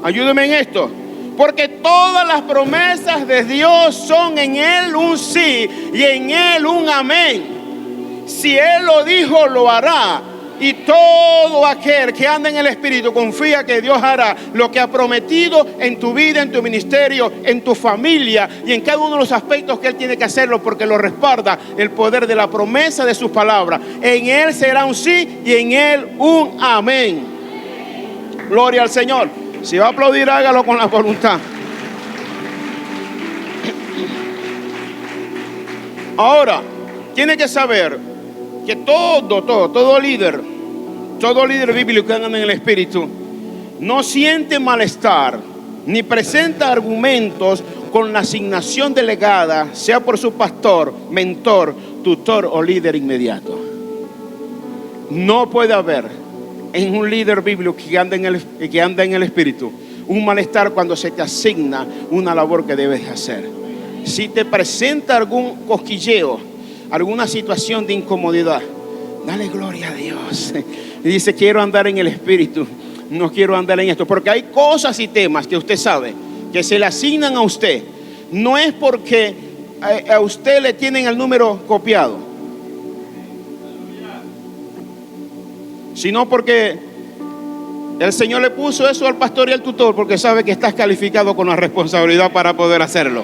Ayúdeme en esto. Porque todas las promesas de Dios son en Él un sí y en Él un amén. Si Él lo dijo, lo hará. Y todo aquel que anda en el Espíritu confía que Dios hará lo que ha prometido en tu vida, en tu ministerio, en tu familia y en cada uno de los aspectos que Él tiene que hacerlo, porque lo respalda el poder de la promesa de sus palabras. En Él será un sí y en Él un amén. Gloria al Señor. Si va a aplaudir, hágalo con la voluntad. Ahora, tiene que saber que todo líder bíblico que anda en el Espíritu no siente malestar ni presenta argumentos con la asignación delegada, sea por su pastor, mentor, tutor o líder inmediato. No puede haber en un líder bíblico que anda en el Espíritu un malestar cuando se te asigna una labor que debes hacer. Si te presenta algún cosquilleo, alguna situación de incomodidad, dale gloria a Dios y dice: quiero andar en el Espíritu, no quiero andar en esto, porque hay cosas y temas que usted sabe que se le asignan a usted. No es porque a usted le tienen el número copiado, sino porque el Señor le puso eso al pastor y al tutor, porque sabe que estás calificado con la responsabilidad para poder hacerlo.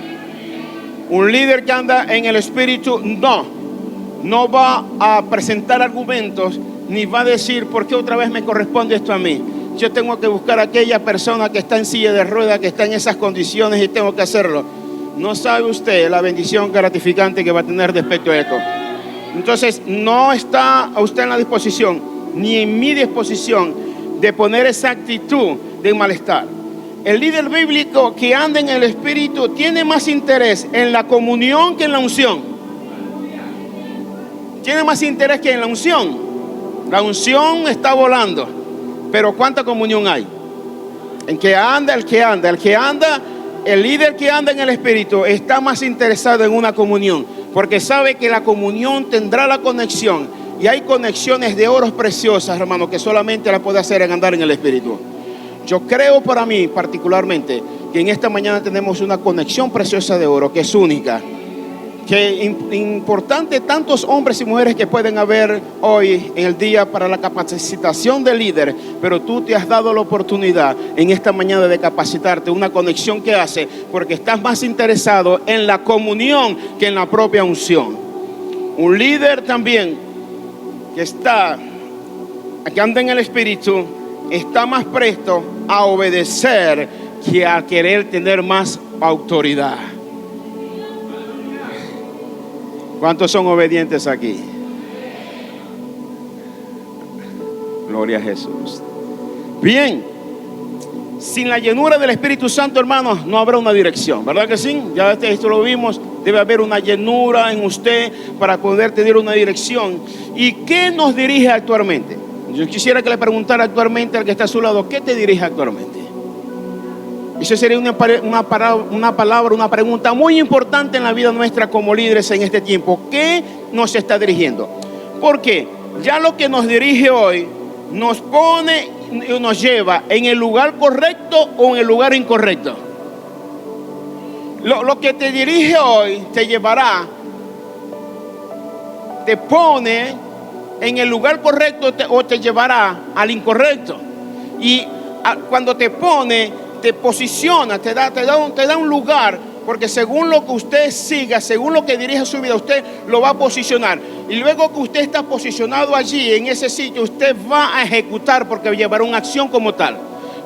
Un líder que anda en el Espíritu no va a presentar argumentos, ni va a decir: ¿por qué otra vez me corresponde esto a mí? Yo tengo que buscar a aquella persona que está en silla de ruedas, que está en esas condiciones, y tengo que hacerlo. No sabe usted la bendición gratificante que va a tener respecto a esto. Entonces, no está a usted en la disposición, ni en mi disposición, de poner esa actitud de malestar. El líder bíblico que anda en el Espíritu tiene más interés en la comunión que en la unción. Tiene más interés que en la unción. La unción está volando, pero ¿cuánta comunión hay? El líder que anda en el Espíritu está más interesado en una comunión, porque sabe que la comunión tendrá la conexión. Y hay conexiones de oros preciosas, hermano, que solamente la puede hacer en andar en el Espíritu. Yo creo, para mí particularmente, que en esta mañana tenemos una conexión preciosa de oro que es única. Que importante, tantos hombres y mujeres que pueden haber hoy en el día para la capacitación del líder, pero tú te has dado la oportunidad en esta mañana de capacitarte, una conexión que hace, porque estás más interesado en la comunión que en la propia unción. Un líder también que anda en el Espíritu está más presto a obedecer que a querer tener más autoridad. ¿Cuántos son obedientes aquí? Gloria a Jesús. Bien, sin la llenura del Espíritu Santo, hermanos, no habrá una dirección, ¿verdad que sí? Ya esto lo vimos. Debe haber una llenura en usted para poder tener una dirección. ¿Y qué nos dirige actualmente? Yo quisiera que le preguntara actualmente al que está a su lado: ¿qué te dirige actualmente? Esa sería una palabra, una pregunta muy importante en la vida nuestra como líderes en este tiempo. ¿Qué nos está dirigiendo? Porque ya lo que nos dirige hoy nos pone y nos lleva en el lugar correcto o en el lugar incorrecto. Lo que te dirige hoy te llevará, te pone en el lugar correcto o te llevará al incorrecto. Y cuando te pone, te posiciona, te da un lugar, porque según lo que usted siga, según lo que dirige su vida, usted lo va a posicionar. Y luego que usted está posicionado allí, en ese sitio, usted va a ejecutar, porque llevará una acción como tal.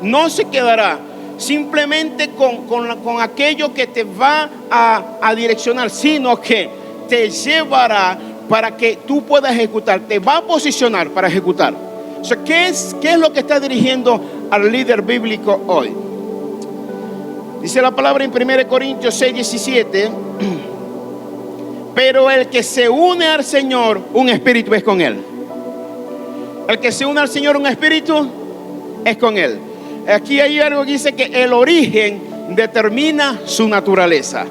No se quedará simplemente con aquello que te va a direccionar, sino que te llevará para que tú puedas ejecutar, te va a posicionar para ejecutar. O sea, ¿qué es lo que está dirigiendo al líder bíblico hoy? Dice la palabra en 1 Corintios 6, 17. Pero el que se une al Señor, un espíritu es con Él. El que se une al Señor, un espíritu es con Él. Aquí hay algo que dice que el origen determina su naturaleza.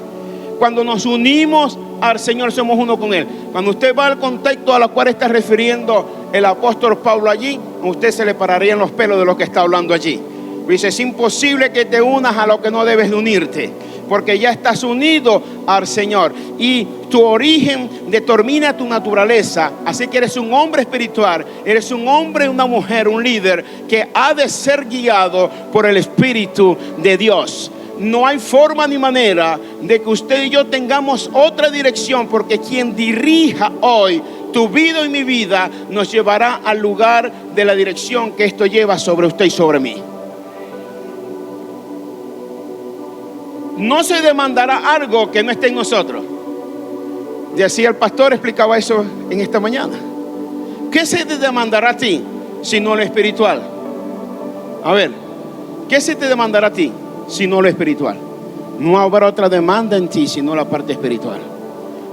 Cuando nos unimos al Señor, somos uno con Él. Cuando usted va al contexto a lo cual está refiriendo el apóstol Pablo allí, a usted se le pararían los pelos de lo que está hablando allí. Dice, es imposible que te unas a lo que no debes de unirte, porque ya estás unido al Señor y tu origen determina tu naturaleza. Así que eres un hombre espiritual, eres un hombre, una mujer, un líder que ha de ser guiado por el Espíritu de Dios. No hay forma ni manera de que usted y yo tengamos otra dirección, porque quien dirija hoy tu vida y mi vida nos llevará al lugar de la dirección que esto lleva sobre usted y sobre mí. No se demandará algo que no esté en nosotros. Decía el pastor, explicaba eso en esta mañana. ¿Qué se te demandará a ti si no lo espiritual? A ver, ¿qué se te demandará a ti si no lo espiritual? No habrá otra demanda en ti sino la parte espiritual.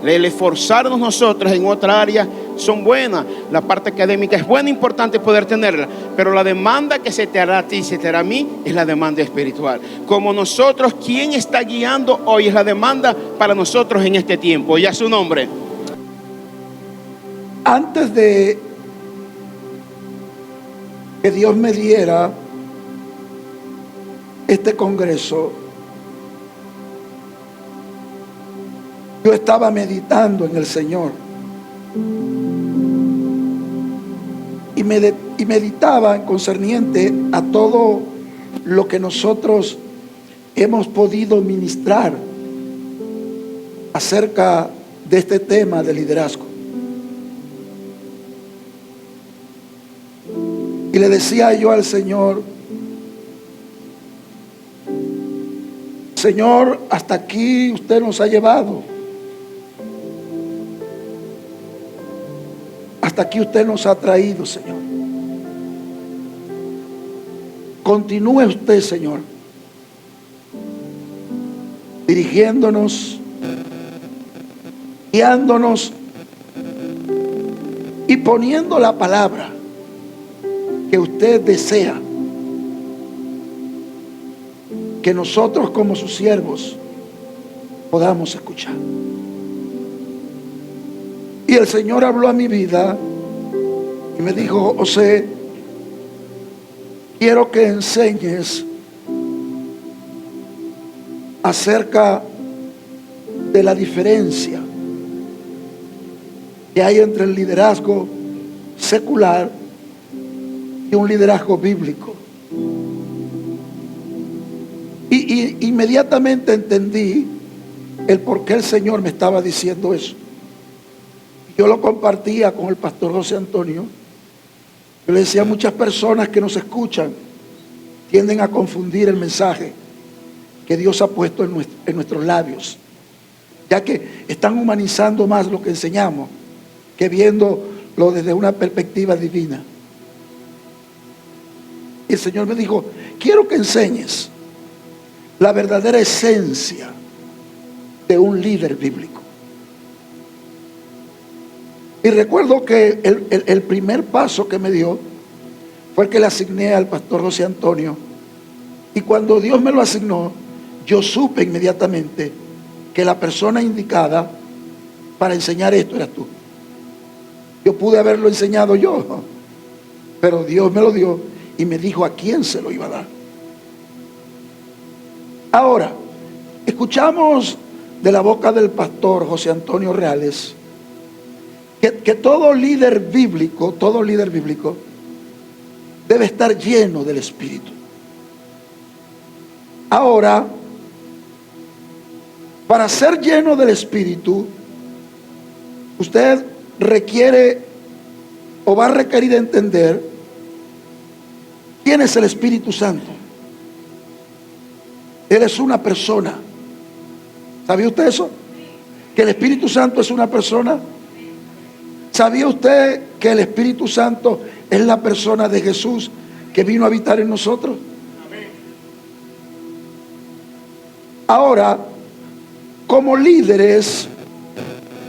El esforzarnos nosotros en otra área son buenas. La parte académica es buena, importante poder tenerla, pero la demanda que se te hará a ti, se te hará a mí, es la demanda espiritual. Como nosotros, ¿quién está guiando hoy? Es la demanda para nosotros en este tiempo. Ya su nombre. Antes de que Dios me diera este congreso, yo estaba meditando en el Señor y meditaba en concerniente a todo lo que nosotros hemos podido ministrar acerca de este tema de liderazgo. Y le decía yo al Señor: Señor, hasta aquí usted nos ha llevado. Hasta aquí usted nos ha traído, Señor. Continúe usted, Señor, dirigiéndonos, guiándonos y poniendo la palabra que usted desea que nosotros como sus siervos podamos escuchar. Y el Señor habló a mi vida y me dijo: José, quiero que enseñes acerca de la diferencia que hay entre el liderazgo secular y un liderazgo bíblico. Y inmediatamente entendí el por qué el Señor me estaba diciendo eso. Yo lo compartía con el pastor José Antonio. Yo le decía: muchas personas que nos escuchan tienden a confundir el mensaje que Dios ha puesto en nuestros labios, ya que están humanizando más lo que enseñamos que viéndolo desde una perspectiva divina. Y el Señor me dijo: quiero que enseñes la verdadera esencia de un líder bíblico. Y recuerdo que el primer paso que me dio fue el que le asigné al pastor José Antonio. Y cuando Dios me lo asignó, yo supe inmediatamente que la persona indicada para enseñar esto eras tú. Yo pude haberlo enseñado yo, pero Dios me lo dio y me dijo a quién se lo iba a dar. Ahora, escuchamos de la boca del pastor José Antonio Reales que todo líder bíblico debe estar lleno del Espíritu. Ahora, para ser lleno del Espíritu, usted requiere o va a requerir entender quién es el Espíritu Santo. Él es una persona. ¿Sabía usted eso? Que el Espíritu Santo es una persona. ¿Sabía usted que el Espíritu Santo es la persona de Jesús que vino a habitar en nosotros? Ahora, como líderes,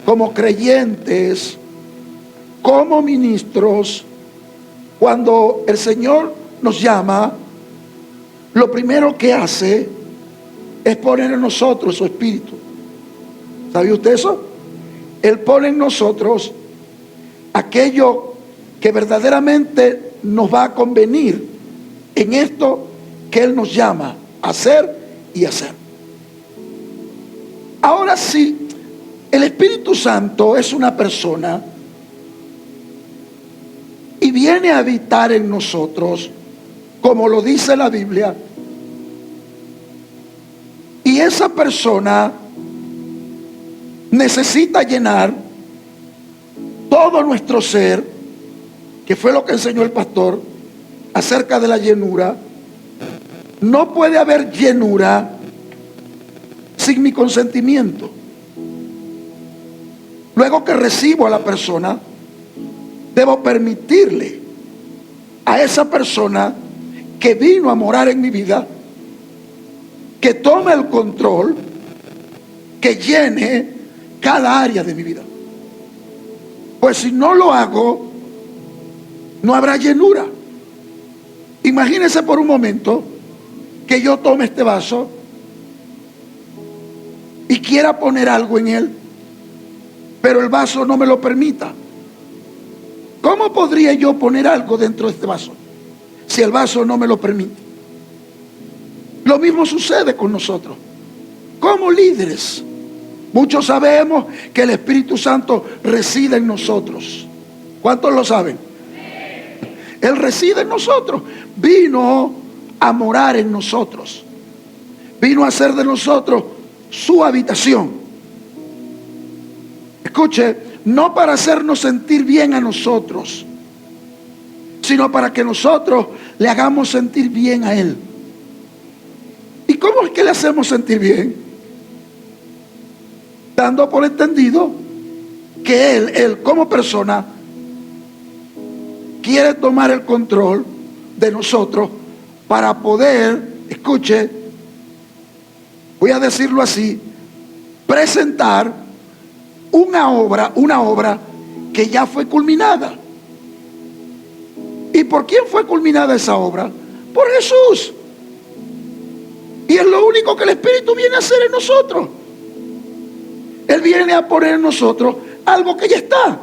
como creyentes, como ministros, cuando el Señor nos llama, lo primero que hace es poner en nosotros su espíritu. ¿Sabe usted eso? Él pone en nosotros aquello que verdaderamente nos va a convenir en esto que Él nos llama a hacer y hacer. Ahora sí, el Espíritu Santo es una persona y viene a habitar en nosotros, como lo dice la Biblia, y esa persona necesita llenar todo nuestro ser, que fue lo que enseñó el pastor acerca de la llenura. No puede haber llenura sin mi consentimiento. Luego que recibo a la persona, debo permitirle a esa persona que vino a morar en mi vida, que tome el control, que llene cada área de mi vida. Pues si no lo hago, no habrá llenura. Imagínense por un momento que yo tome este vaso y quiera poner algo en él, pero el vaso no me lo permita. ¿Cómo podría yo poner algo dentro de este vaso si el vaso no me lo permite? Lo mismo sucede con nosotros como líderes. Muchos sabemos que el Espíritu Santo reside en nosotros. ¿Cuántos lo saben? Él reside en nosotros. Vino a morar en nosotros. Vino a hacer de nosotros su habitación. Escuche, no para hacernos sentir bien a nosotros, sino para que nosotros le hagamos sentir bien a Él. ¿Y cómo es que le hacemos sentir bien? Dando por entendido que Él como persona quiere tomar el control de nosotros para poder, escuche, voy a decirlo así, presentar una obra que ya fue culminada. ¿Y por quién fue culminada esa obra? Por Jesús. Y es lo único que el Espíritu viene a hacer en nosotros. Él viene a poner en nosotros algo que ya está.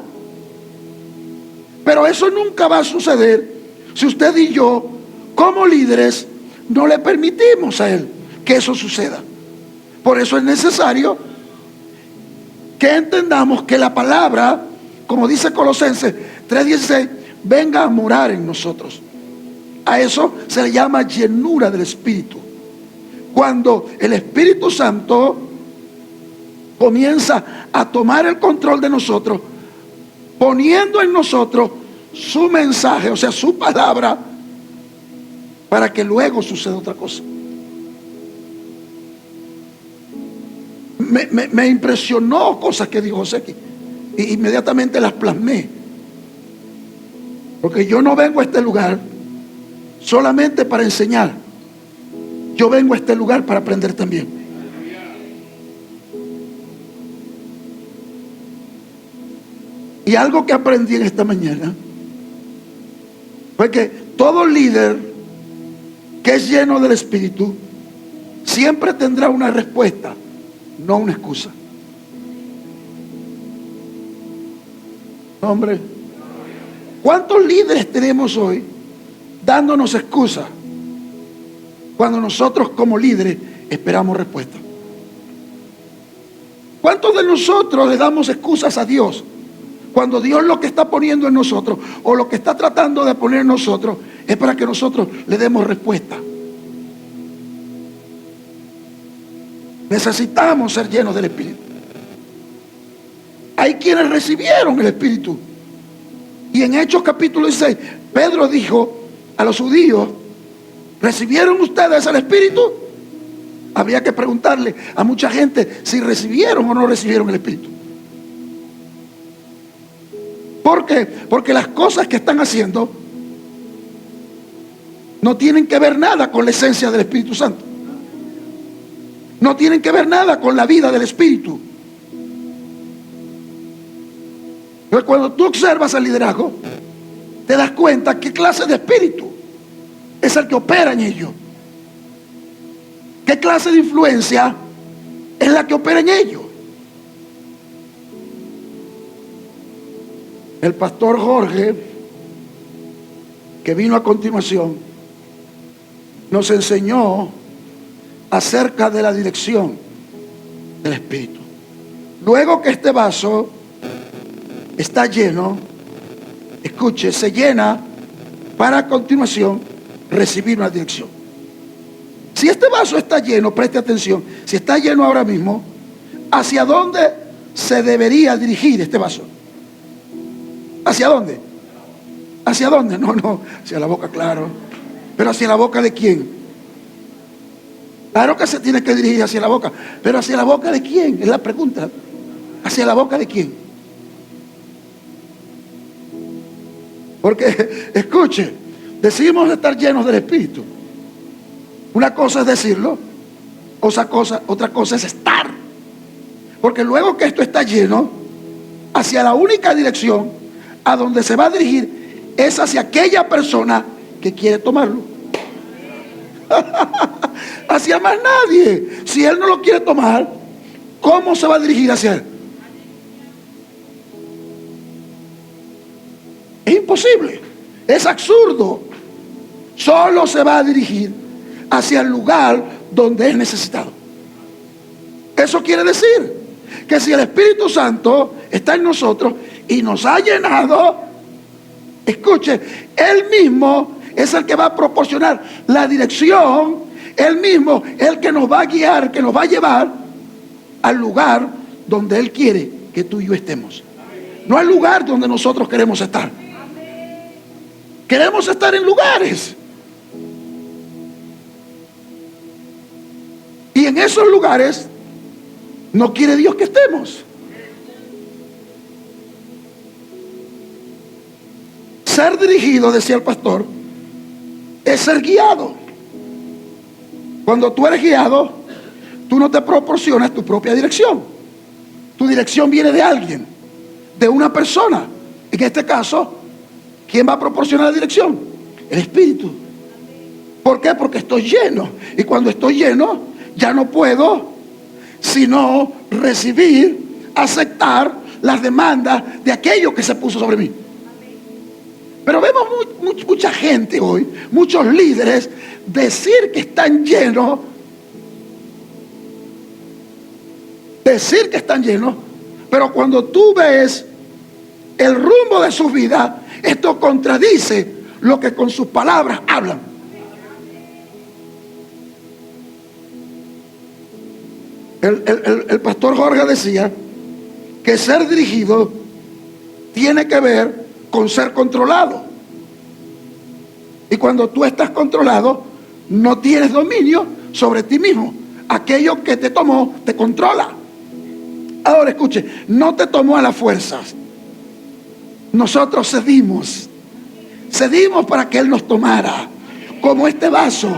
Pero eso nunca va a suceder si usted y yo, como líderes, no le permitimos a Él que eso suceda. Por eso es necesario que entendamos que la palabra, como dice Colosenses 3:16, venga a morar en nosotros. A eso se le llama llenura del Espíritu. Cuando el Espíritu Santo comienza a tomar el control de nosotros, poniendo en nosotros su mensaje, o sea, su palabra, para que luego suceda otra cosa. Me impresionó cosas que dijo José aquí, y inmediatamente las plasmé, porque yo no vengo a este lugar solamente para enseñar. Yo vengo a este lugar para aprender también. Y algo que aprendí en esta mañana fue que todo líder que es lleno del Espíritu siempre tendrá una respuesta, no una excusa. Hombre, ¿cuántos líderes tenemos hoy dándonos excusas cuando nosotros como líderes esperamos respuesta? ¿Cuántos de nosotros le damos excusas a Dios cuando Dios lo que está poniendo en nosotros o lo que está tratando de poner en nosotros es para que nosotros le demos respuesta? Necesitamos ser llenos del Espíritu. Hay quienes recibieron el Espíritu. Y en Hechos capítulo 16, Pedro dijo a los judíos: ¿recibieron ustedes el Espíritu? Habría que preguntarle a mucha gente si recibieron o no recibieron el Espíritu. ¿Por qué? Porque las cosas que están haciendo no tienen que ver nada con la esencia del Espíritu Santo. no tienen que ver nada con la vida del Espíritu. Pero cuando tú observas el liderazgo, te das cuenta qué clase de espíritu es el que opera en ellos. ¿Qué clase de influencia es la que opera en ellos? El pastor Jorge, que vino a continuación, nos enseñó acerca de la dirección del Espíritu. Luego que este vaso está lleno, escuche, se llena para a continuación recibir una dirección. Si este vaso está lleno, preste atención, si está lleno ahora mismo, ¿hacia dónde se debería dirigir este vaso? ¿Hacia dónde? ¿Hacia dónde? No, hacia la boca, claro. Pero ¿hacia la boca de quién? Claro que se tiene que dirigir hacia la boca, pero ¿hacia la boca de quién? Es la pregunta. ¿Hacia la boca de quién? Porque, escuche, decimos estar llenos del Espíritu. Una cosa es decirlo, otra cosa es estar. Porque luego que esto está lleno, hacia la única dirección a donde se va a dirigir es hacia aquella persona que quiere tomarlo. Hacia más nadie. Si él no lo quiere tomar, ¿cómo se va a dirigir hacia él? Es imposible, es absurdo. Solo se va a dirigir hacia el lugar donde es necesitado. Eso quiere decir que si el Espíritu Santo está en nosotros y nos ha llenado, escuche, Él mismo es el que va a proporcionar la dirección. Él mismo es el que nos va a guiar, que nos va a llevar al lugar donde Él quiere que tú y yo estemos. No al lugar donde nosotros queremos estar. Queremos estar en lugares. Y en esos lugares no quiere Dios que estemos. Ser dirigido, decía el pastor, es ser guiado. Cuando tú eres guiado, tú no te proporcionas tu propia dirección. Tu dirección viene de alguien, de una persona. En este caso, ¿quién va a proporcionar la dirección? El Espíritu. ¿Por qué? Porque estoy lleno. Y cuando estoy lleno, ya no puedo sino recibir, aceptar las demandas de aquello que se puso sobre mí. Pero vemos mucha gente hoy, muchos líderes, decir que están llenos, pero cuando tú ves el rumbo de su vida, esto contradice lo que con sus palabras hablan. El pastor Jorge decía que ser dirigido tiene que ver con ser controlado. Y cuando tú estás controlado, no tienes dominio sobre ti mismo. Aquello que te tomó, te controla. Ahora escuche, no te tomó a las fuerzas. Nosotros cedimos para que Él nos tomara. Como este vaso,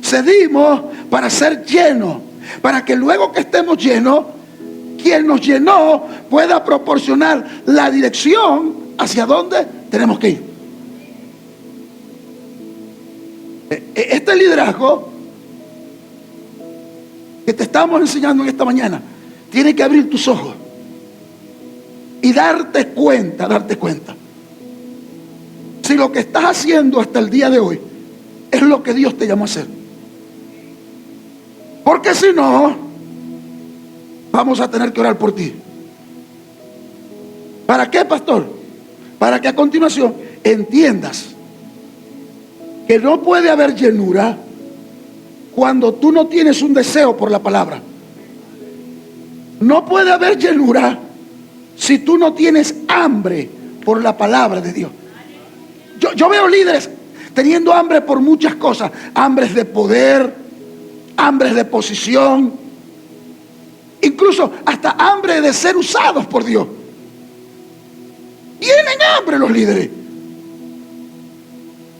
cedimos para ser llenos, para que luego que estemos llenos, quien nos llenó pueda proporcionar la dirección hacia dónde tenemos que ir. Este liderazgo que te estamos enseñando en esta mañana tiene que abrir tus ojos y darte cuenta si lo que estás haciendo hasta el día de hoy es lo que Dios te llamó a hacer. Porque si no, vamos a tener que orar por ti. ¿Para qué, pastor? Para que a continuación entiendas que no puede haber llenura cuando tú no tienes un deseo por la palabra. No puede haber llenura si tú no tienes hambre por la palabra de Dios. Yo veo líderes teniendo hambre por muchas cosas. Hambres de poder, hambres de posición, incluso hasta hambre de ser usados por Dios. Tienen hambre los líderes.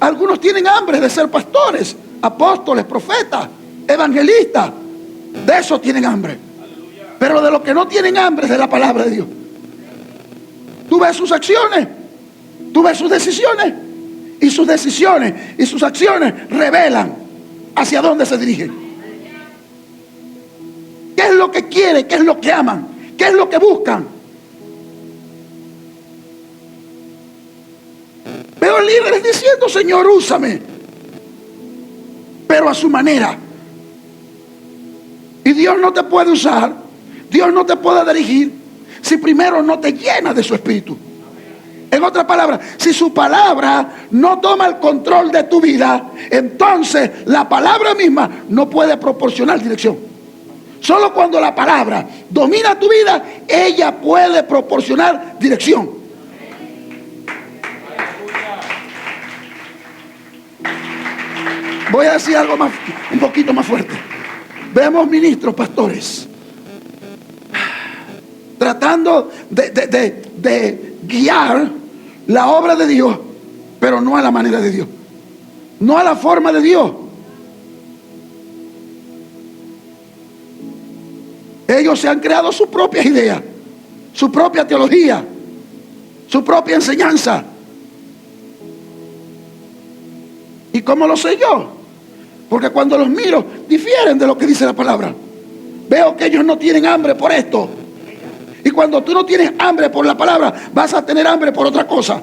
Algunos tienen hambre de ser pastores, apóstoles, profetas, evangelistas. De eso tienen hambre. Pero de lo que no tienen hambre es de la palabra de Dios. Tú ves sus acciones, tú ves sus decisiones, y sus decisiones y sus acciones revelan hacia dónde se dirigen. ¿Qué es lo que quieren? ¿Qué es lo que aman? ¿Qué es lo que buscan? Veo líderes diciendo: Señor, úsame, pero a su manera. Y Dios no te puede usar, Dios no te puede dirigir si primero no te llena de su espíritu. En otras palabras, si su palabra no toma el control de tu vida, entonces la palabra misma no puede proporcionar dirección. Solo cuando la palabra domina tu vida, ella puede proporcionar dirección. Voy a decir algo más, un poquito más fuerte. Vemos ministros, pastores, tratando de guiar la obra de Dios, pero no a la manera de Dios, no a la forma de Dios. Ellos se han creado sus propias ideas, su propia teología, su propia enseñanza. ¿Y cómo lo sé yo? Porque cuando los miro, difieren de lo que dice la palabra. Veo que ellos no tienen hambre por esto. Y cuando tú no tienes hambre por la palabra, vas a tener hambre por otra cosa.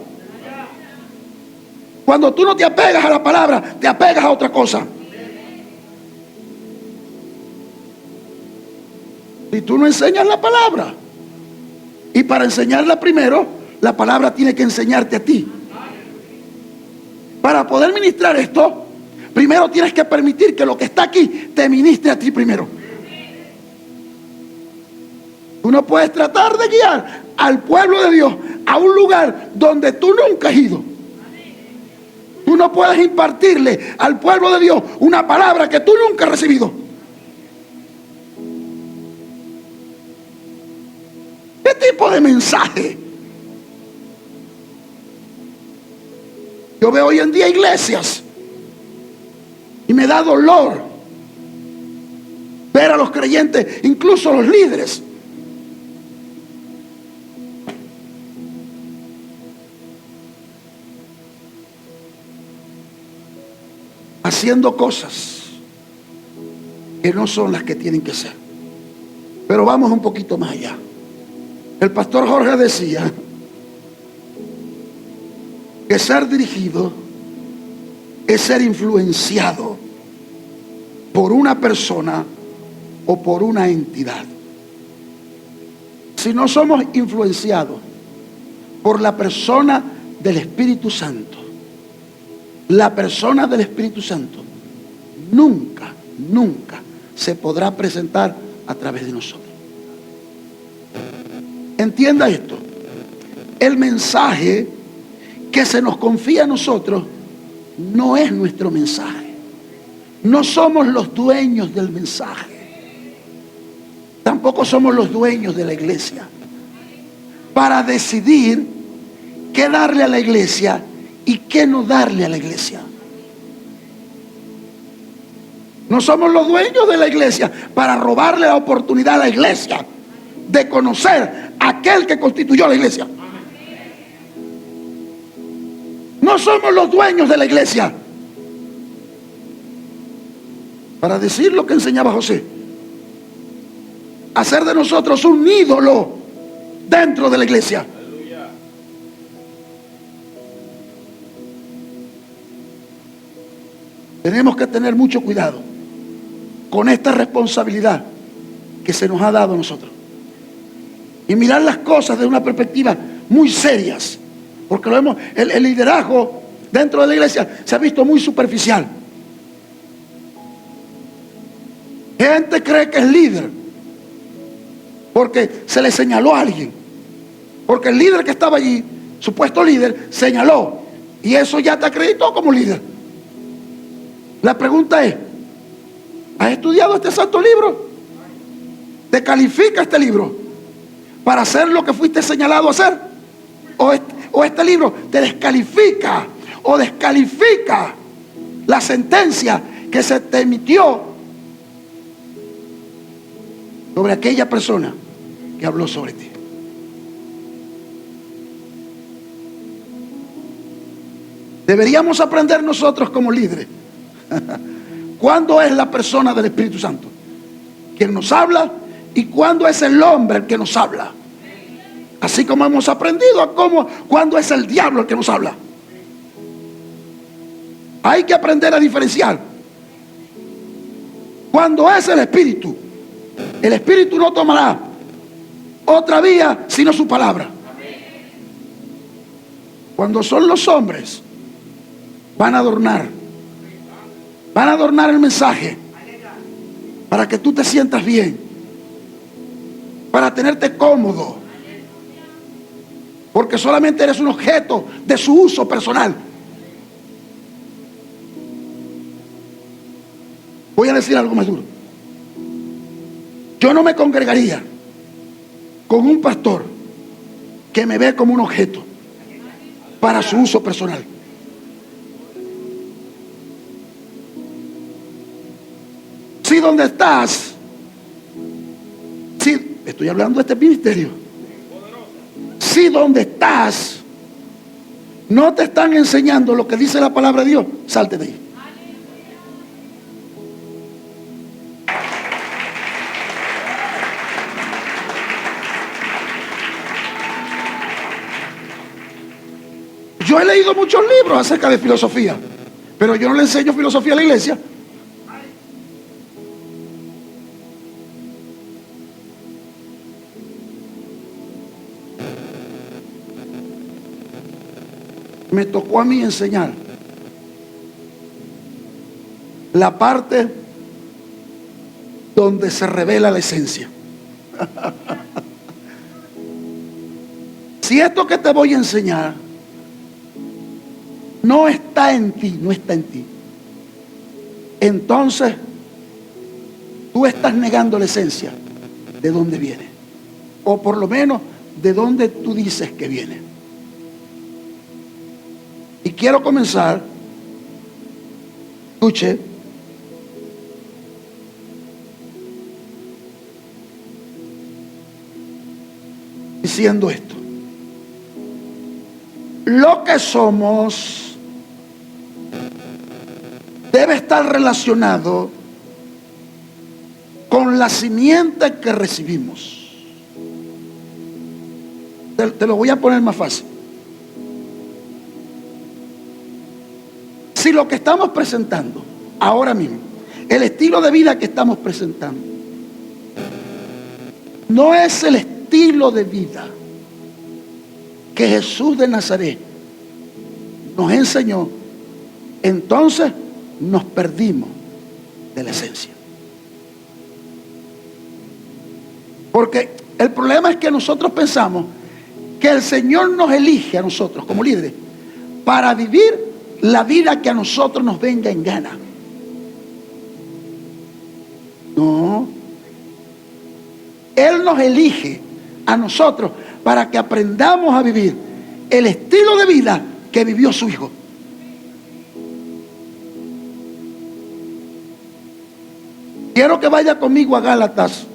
Cuando tú no te apegas a la palabra, te apegas a otra cosa. Si tú no enseñas la palabra, y para enseñarla primero, la palabra tiene que enseñarte a ti. Para poder ministrar esto, primero tienes que permitir que lo que está aquí te ministre a ti primero. Tú no puedes tratar de guiar al pueblo de Dios a un lugar donde tú nunca has ido. Tú no puedes impartirle al pueblo de Dios una palabra que tú nunca has recibido. ¿Qué tipo de mensaje? Yo veo hoy en día iglesias y me da dolor ver a los creyentes, incluso los líderes, haciendo cosas que no son las que tienen que ser. Pero vamos un poquito más allá. El pastor Jorge decía que ser dirigido es ser influenciado por una persona o por una entidad. Si no somos influenciados por la persona del Espíritu Santo, la persona del Espíritu Santo nunca se podrá presentar a través de nosotros. Entienda esto: el mensaje que se nos confía a nosotros no es nuestro mensaje. No somos los dueños del mensaje. Tampoco somos los dueños de la iglesia para decidir qué darle a la iglesia y qué no darle a la iglesia. No somos los dueños de la iglesia para robarle la oportunidad a la iglesia de conocer a aquel que constituyó la iglesia. No somos los dueños de la iglesia para decir lo que enseñaba José: hacer de nosotros un ídolo dentro de la iglesia. Tenemos que tener mucho cuidado con esta responsabilidad que se nos ha dado a nosotros y mirar las cosas de una perspectiva muy serias, porque lo vemos, el liderazgo dentro de la iglesia se ha visto muy superficial. Gente cree que es líder porque se le señaló a alguien, porque el líder que estaba allí, supuesto líder, señaló, y eso ya te acreditó como líder. La pregunta es: ¿has estudiado este santo libro? ¿Te califica este libro para hacer lo que fuiste señalado a hacer? ¿O este libro te descalifica o descalifica la sentencia que se te emitió sobre aquella persona que habló sobre ti. Deberíamos aprender nosotros como líderes cuándo es la persona del Espíritu Santo quien nos habla y cuándo es el hombre el que nos habla. Así como hemos aprendido a cuándo es el diablo el que nos habla. Hay que aprender a diferenciar. Cuando es el Espíritu no tomará otra vía sino su palabra. Cuando son los hombres, van a adornar el mensaje para que tú te sientas bien, para tenerte cómodo, porque solamente eres un objeto de su uso personal. Voy a decir algo más duro. Yo no me congregaría con un pastor que me ve como un objeto para su uso personal. Si donde estás, si estoy hablando de este ministerio, si donde estás no te están enseñando lo que dice la palabra de Dios, salte de ahí. Yo he leído muchos libros acerca de filosofía, pero yo no le enseño filosofía a la iglesia. Me tocó a mí enseñar la parte donde se revela la esencia. Si esto que te voy a enseñar no está en ti, entonces tú estás negando la esencia de dónde viene, o por lo menos de dónde tú dices que viene. Y quiero comenzar, escuche, diciendo esto: lo que somos debe estar relacionado con la simiente que recibimos. Te lo voy a poner más fácil. Si lo que estamos presentando ahora mismo, el estilo de vida que estamos presentando, no es el estilo de vida que Jesús de Nazaret nos enseñó, entonces nos perdimos de la esencia. Porque el problema es que nosotros pensamos que el Señor nos elige a nosotros como líderes para vivir la vida que a nosotros nos venga en gana. No. Él nos elige a nosotros para que aprendamos a vivir el estilo de vida que vivió su Hijo. Quiero que vaya conmigo a Gálatas,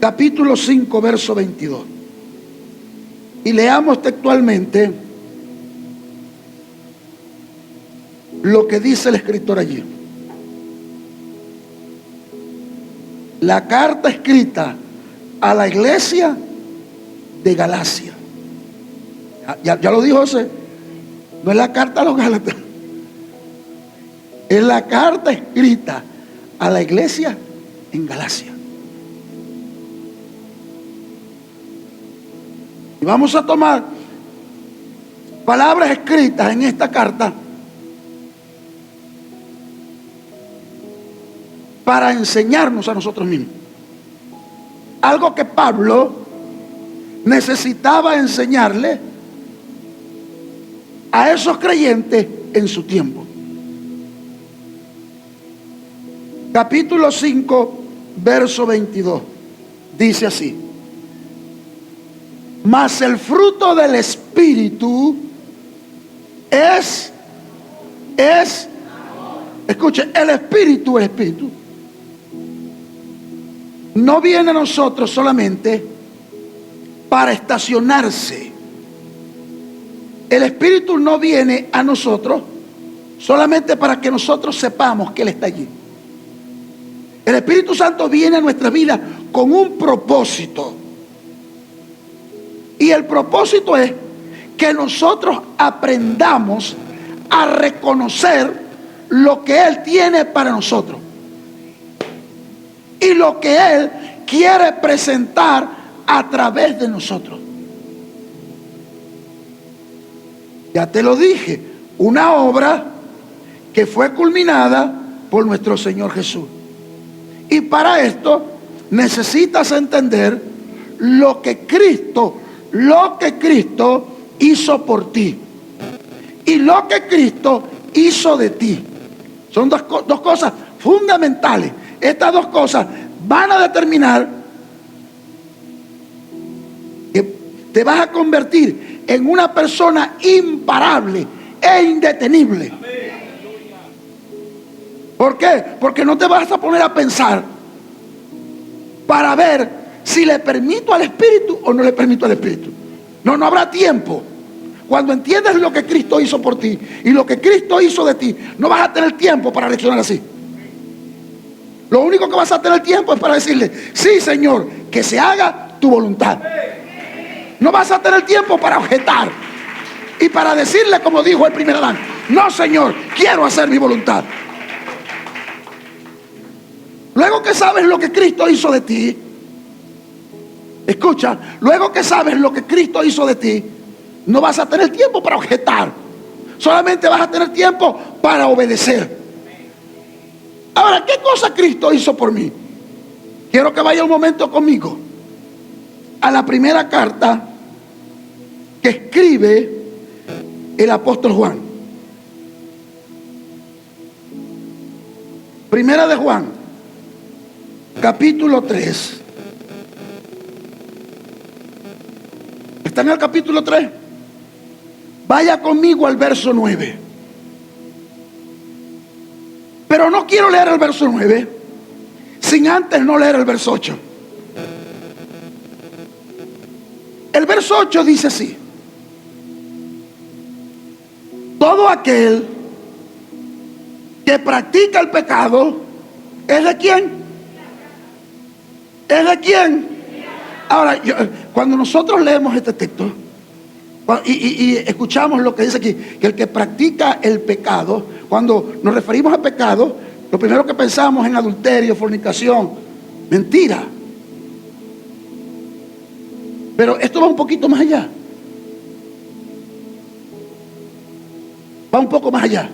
capítulo 5, verso 22. Y leamos textualmente lo que dice el escritor allí. La carta escrita a la iglesia de Galacia. Ya lo dijo José. No es la carta a los Gálatas. Es la carta escrita a la iglesia en Galacia. Y vamos a tomar palabras escritas en esta carta para enseñarnos a nosotros mismos. Algo que Pablo necesitaba enseñarle a esos creyentes en su tiempo. Capítulo 5, verso 22. Dice así: mas el fruto del Espíritu es, escuche, el Espíritu no viene a nosotros solamente para estacionarse. El Espíritu no viene a nosotros solamente para que nosotros sepamos que Él está allí. El Espíritu Santo viene a nuestra vida con un propósito. Y el propósito es que nosotros aprendamos a reconocer lo que Él tiene para nosotros y lo que Él quiere presentar a través de nosotros. Ya te lo dije, una obra que fue culminada por nuestro Señor Jesús. Y para esto necesitas entender lo que Cristo hizo por ti y lo que Cristo hizo de ti. Son dos cosas fundamentales. Estas dos cosas van a determinar que te vas a convertir en una persona imparable e indetenible. ¿Por qué? Porque no te vas a poner a pensar para ver si le permito al Espíritu o no le permito al Espíritu. No habrá tiempo. Cuando entiendes lo que Cristo hizo por ti y lo que Cristo hizo de ti, no vas a tener tiempo para reaccionar así. Lo único que vas a tener tiempo es para decirle: sí, Señor, que se haga tu voluntad. No vas a tener tiempo para objetar y para decirle, como dijo el primer Adán: no, Señor, quiero hacer mi voluntad. Luego que sabes lo que Cristo hizo de ti, escucha, luego que sabes lo que Cristo hizo de ti, no vas a tener tiempo para objetar. Solamente vas a tener tiempo para obedecer. Ahora, ¿qué cosa Cristo hizo por mí? Quiero que vaya un momento conmigo a la primera carta que escribe el apóstol Juan. Primera de Juan, capítulo 3. ¿Está en el capítulo 3? Vaya conmigo al verso 9. Pero no quiero leer el verso 9 sin antes no leer el verso 8. El verso 8 dice así: todo aquel que practica el pecado, ¿es de quién? ¿Es de quién? Ahora, cuando nosotros leemos este texto y escuchamos lo que dice aquí, que el que practica el pecado, cuando nos referimos a pecado, lo primero que pensamos en adulterio, fornicación, mentira. Pero esto va un poquito más allá. Va un poco más allá.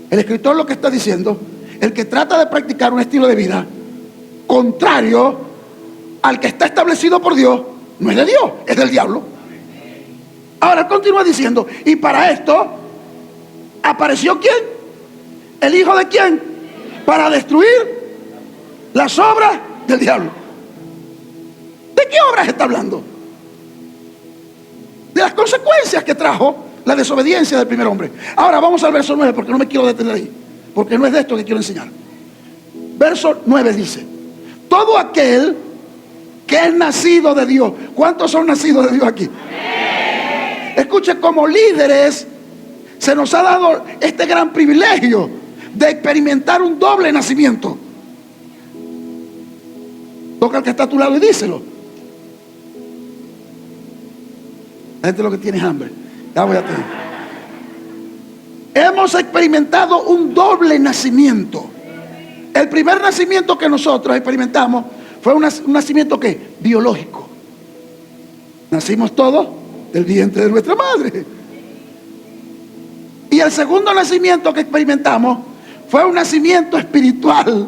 El escritor lo que está diciendo: el que trata de practicar un estilo de vida contrario al que está establecido por Dios, no es de Dios, es del diablo. Ahora continúa diciendo: y para esto apareció ¿quién? ¿El hijo de quién? Para destruir las obras del diablo. ¿De qué obras está hablando? De las consecuencias que trajo la desobediencia del primer hombre. Ahora vamos al verso 9, porque no me quiero detener ahí, porque no es de esto que quiero enseñar. Verso 9 dice: todo aquel que es nacido de Dios. ¿Cuántos son nacidos de Dios aquí? Escuche, como líderes se nos ha dado este gran privilegio de experimentar un doble nacimiento. Toca al que está a tu lado y díselo. La gente lo que tiene es hambre. Ya voy a tener. Hemos experimentado un doble nacimiento. El primer nacimiento que nosotros experimentamos fue un nacimiento ¿qué? Biológico. Nacimos todos del vientre de nuestra madre. Y el segundo nacimiento que experimentamos fue un nacimiento espiritual,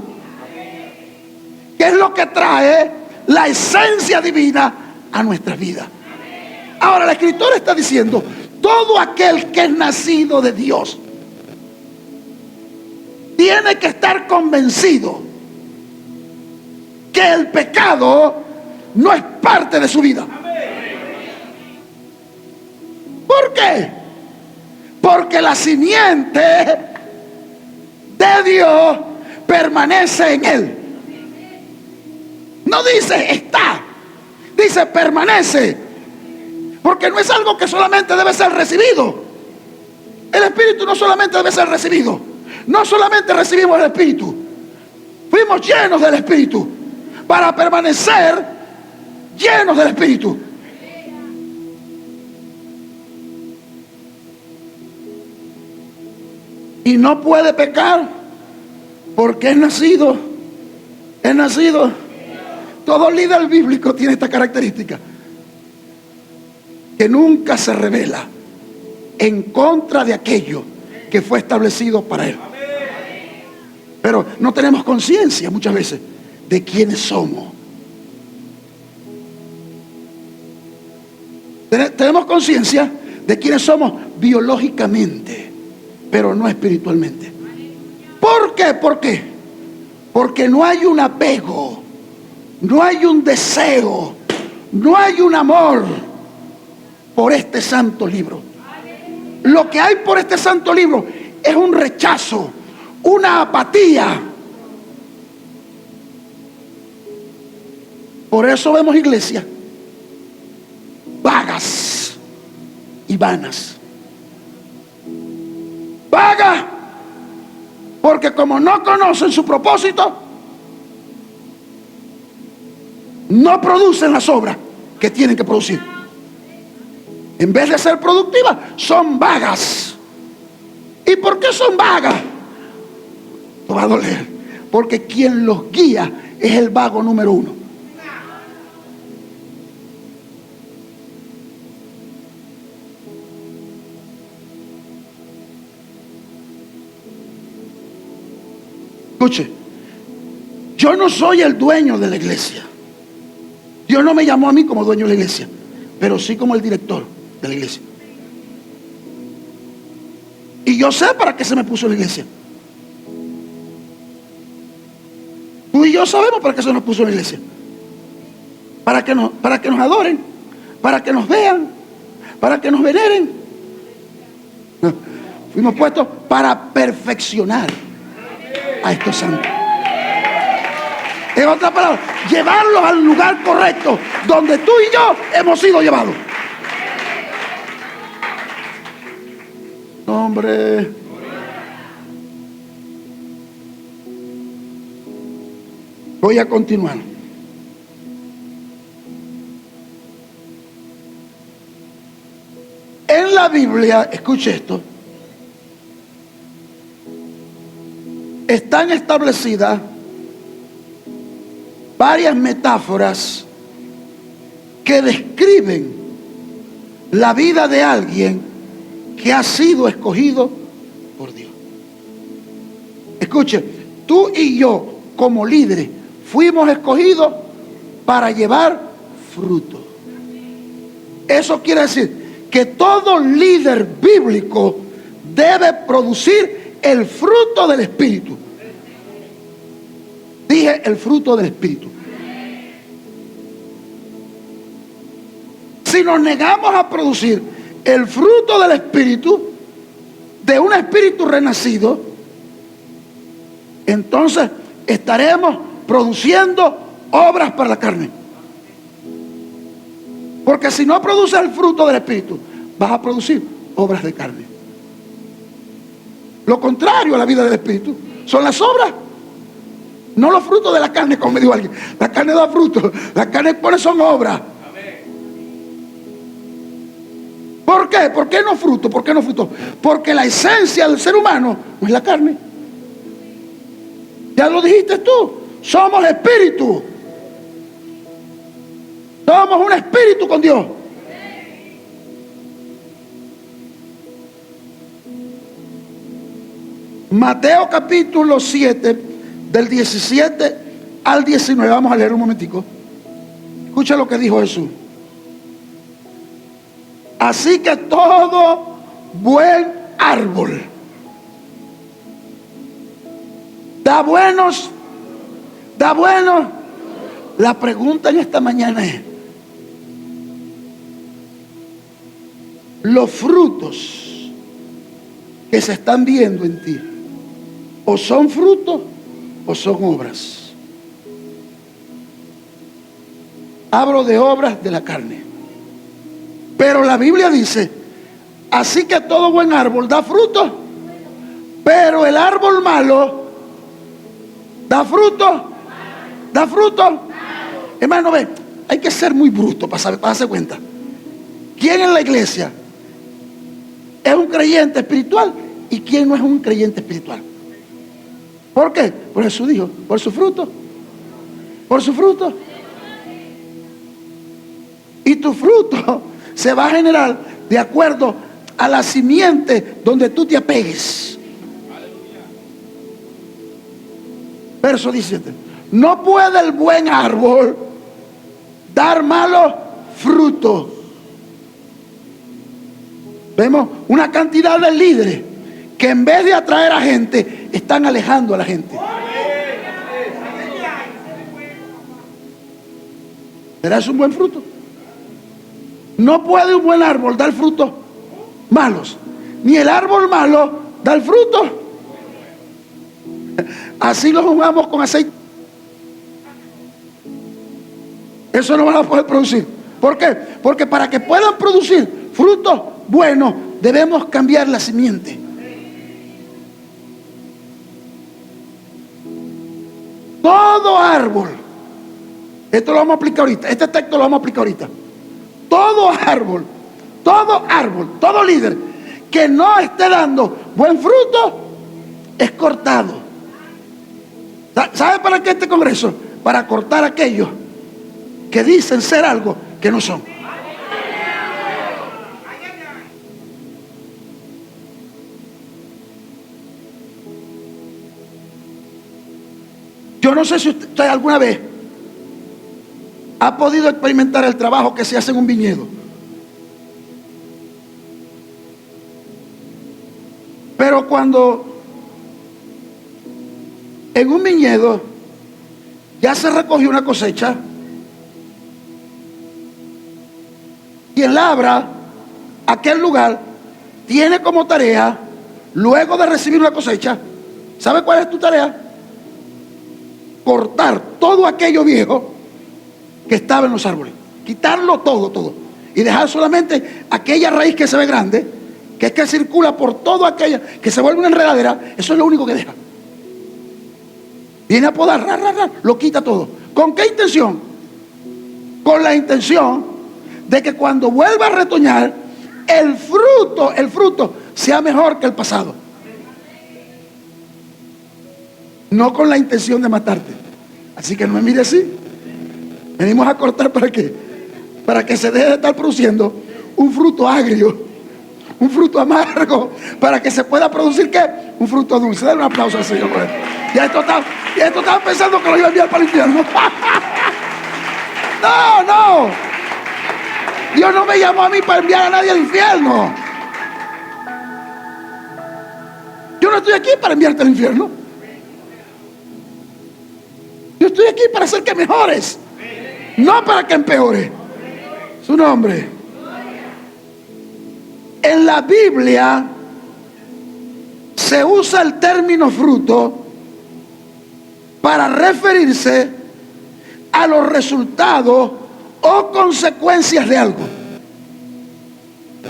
que es lo que trae la esencia divina a nuestras vidas. Ahora el escritor está diciendo: todo aquel que es nacido de Dios tiene que estar convencido que el pecado no es parte de su vida. ¿Por qué? Porque la simiente de Dios permanece en él. no dice está, dice permanece. Porque no es algo que solamente debe ser recibido. El Espíritu no solamente debe ser recibido. No solamente recibimos el Espíritu, fuimos llenos del Espíritu para permanecer llenos del Espíritu. Y no puede pecar porque es nacido. Es nacido. Todo líder bíblico tiene esta característica: que nunca se revela en contra de aquello que fue establecido para él. Pero no tenemos conciencia muchas veces de quiénes somos. Tenemos conciencia de quiénes somos biológicamente, pero no espiritualmente. ¿Por qué? ¿Por qué? Porque no hay un apego, no hay un deseo, no hay un amor por este santo libro. Lo que hay por este santo libro es un rechazo, una apatía. Por eso vemos iglesias vagas y vanas. Vagas porque como no conocen su propósito, no producen las obras que tienen que producir. En vez de ser productivas, son vagas. ¿Y por qué son vagas? Te va a doler. Porque quien los guía es el vago número uno. Escuche, yo no soy el dueño de la iglesia. Dios no me llamó a mí como dueño de la iglesia, pero sí como el director de la iglesia. Y yo sé para qué se me puso la iglesia. Tú y yo sabemos para qué se nos puso la iglesia. Para que nos adoren, para que nos vean, para que nos veneren. No, fuimos puestos para perfeccionar a estos santos. En otra palabra, llevarlos al lugar correcto donde tú y yo hemos sido llevados. Hombre, voy a continuar. En la Biblia, escuche esto, están establecidas varias metáforas que describen la vida de alguien que ha sido escogido por Dios. Escuche, tú y yo como líderes fuimos escogidos para llevar fruto. Eso quiere decir que todo líder bíblico debe producir el fruto del Espíritu. Dije el fruto del Espíritu. Si nos negamos a producir el fruto del Espíritu, de un espíritu renacido, entonces estaremos produciendo obras para la carne. Porque si no produces el fruto del Espíritu, vas a producir obras de carne. Lo contrario a la vida del Espíritu son las obras, no los frutos de la carne, como me dijo alguien. La carne da fruto, la carne pone son obras. ¿Por qué? ¿Por qué no fruto? ¿Por qué no fruto? Porque la esencia del ser humano no es la carne. Ya lo dijiste tú. Somos espíritu. Somos un espíritu con Dios. Mateo capítulo 7, del 17 al 19. Vamos a leer un momentico. Escucha lo que dijo Jesús. Así que todo buen árbol da buenos. La pregunta en esta mañana es: los frutos que se están viendo en ti, ¿o son frutos o son obras? Hablo de obras de la carne. Pero la Biblia dice, así que todo buen árbol da fruto, pero el árbol malo da fruto. Da fruto. Hermano, ve, hay que ser muy bruto para darse cuenta. ¿Quién en la iglesia es un creyente espiritual y quién no es un creyente espiritual? ¿Por qué? Por Jesús dijo, por su fruto. Por su fruto. Y tu fruto se va a generar de acuerdo a la simiente donde tú te apegues. Verso 17. No puede el buen árbol dar malo fruto. Vemos una cantidad de líderes que en vez de atraer a gente, están alejando a la gente. ¿Será eso un buen fruto? No puede un buen árbol dar frutos malos, ni el árbol malo dar fruto. Así lo jugamos con aceite. Eso no van a poder producir. ¿Por qué? Porque para que puedan producir frutos buenos, debemos cambiar la simiente. Todo árbol, esto lo vamos a aplicar ahorita, este texto lo vamos a aplicar ahorita. Todo árbol, todo líder que no esté dando buen fruto es cortado. ¿Sabe para qué este congreso? Para cortar a aquellos que dicen ser algo que no son. Yo no sé si usted alguna vez ha podido experimentar el trabajo que se hace en un viñedo. Pero cuando en un viñedo ya se recogió una cosecha, quien labra aquel lugar tiene como tarea, luego de recibir una cosecha, ¿sabe cuál es tu tarea? Cortar todo aquello viejo que estaba en los árboles, quitarlo todo y dejar solamente aquella raíz que se ve grande, que es que circula por todo aquello, que se vuelve una enredadera. Eso es lo único que deja. Viene a podar, lo quita todo. ¿Con qué intención? Con la intención de que cuando vuelva a retoñar, el fruto sea mejor que el pasado. No con la intención de matarte. Así que no me mire así. Venimos a cortar ¿para qué? Para que se deje de estar produciendo un fruto agrio, un fruto amargo, para que se pueda producir ¿qué? Un fruto dulce. Dale un aplauso al Señor por esto. Ya esto estaba pensando que lo iba a enviar para el infierno. No. Dios no me llamó a mí para enviar a nadie al infierno. Yo no estoy aquí para enviarte al infierno. Yo estoy aquí para hacer que mejores, no para que empeore. Su nombre. En la Biblia se usa el término fruto para referirse a los resultados o consecuencias de algo.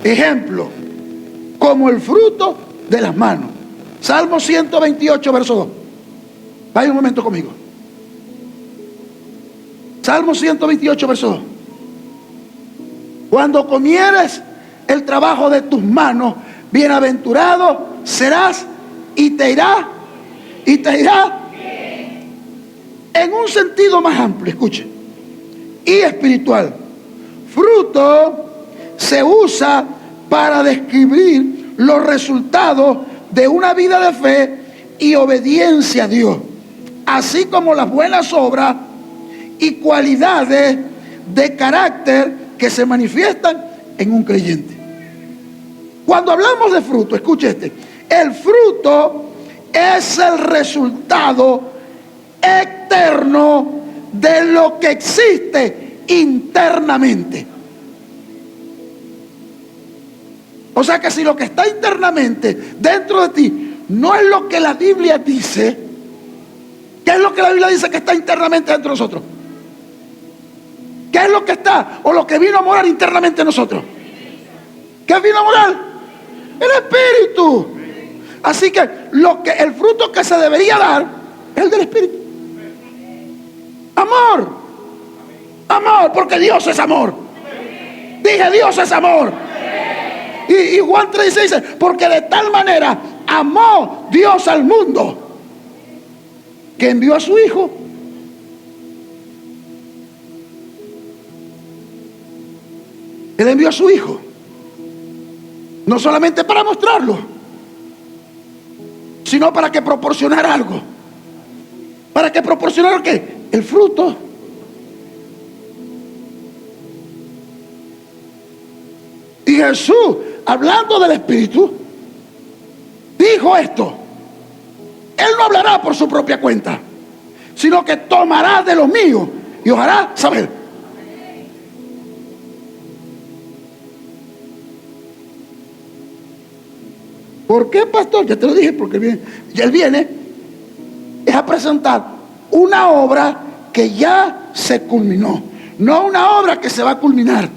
Ejemplo, como el fruto de las manos. Salmo 128, verso 2. Vaya un momento conmigo. Salmo 128, verso 2. Cuando comieres el trabajo de tus manos, bienaventurado serás y te irá. En un sentido más amplio, escuche, y espiritual. Fruto se usa para describir los resultados de una vida de fe y obediencia a Dios, así como las buenas obras y cualidades de carácter que se manifiestan en un creyente. Cuando hablamos de fruto, escuche el fruto es el resultado externo de lo que existe internamente. O sea que si lo que está internamente dentro de ti no es lo que la Biblia dice, ¿qué es lo que la Biblia dice que está internamente dentro de nosotros? ¿Qué es es lo que está o lo que vino a morar internamente en nosotros? ¿Qué vino a morar? El Espíritu. Así que el fruto que se debería dar es el del Espíritu. Amor. Amor, porque Dios es amor. Dije, Dios es amor. Y Juan 3:16 dice, porque de tal manera amó Dios al mundo que envió a su Hijo. Él envió a su Hijo, no solamente para mostrarlo, sino para que proporcionara algo. ¿Para que proporcionara qué? El fruto. Y Jesús, hablando del Espíritu, dijo esto: Él no hablará por su propia cuenta, sino que tomará de lo mío y os hará saber. ¿Por qué, pastor? Ya te lo dije, porque él viene es a presentar una obra que ya se culminó, no una obra que se va a culminar.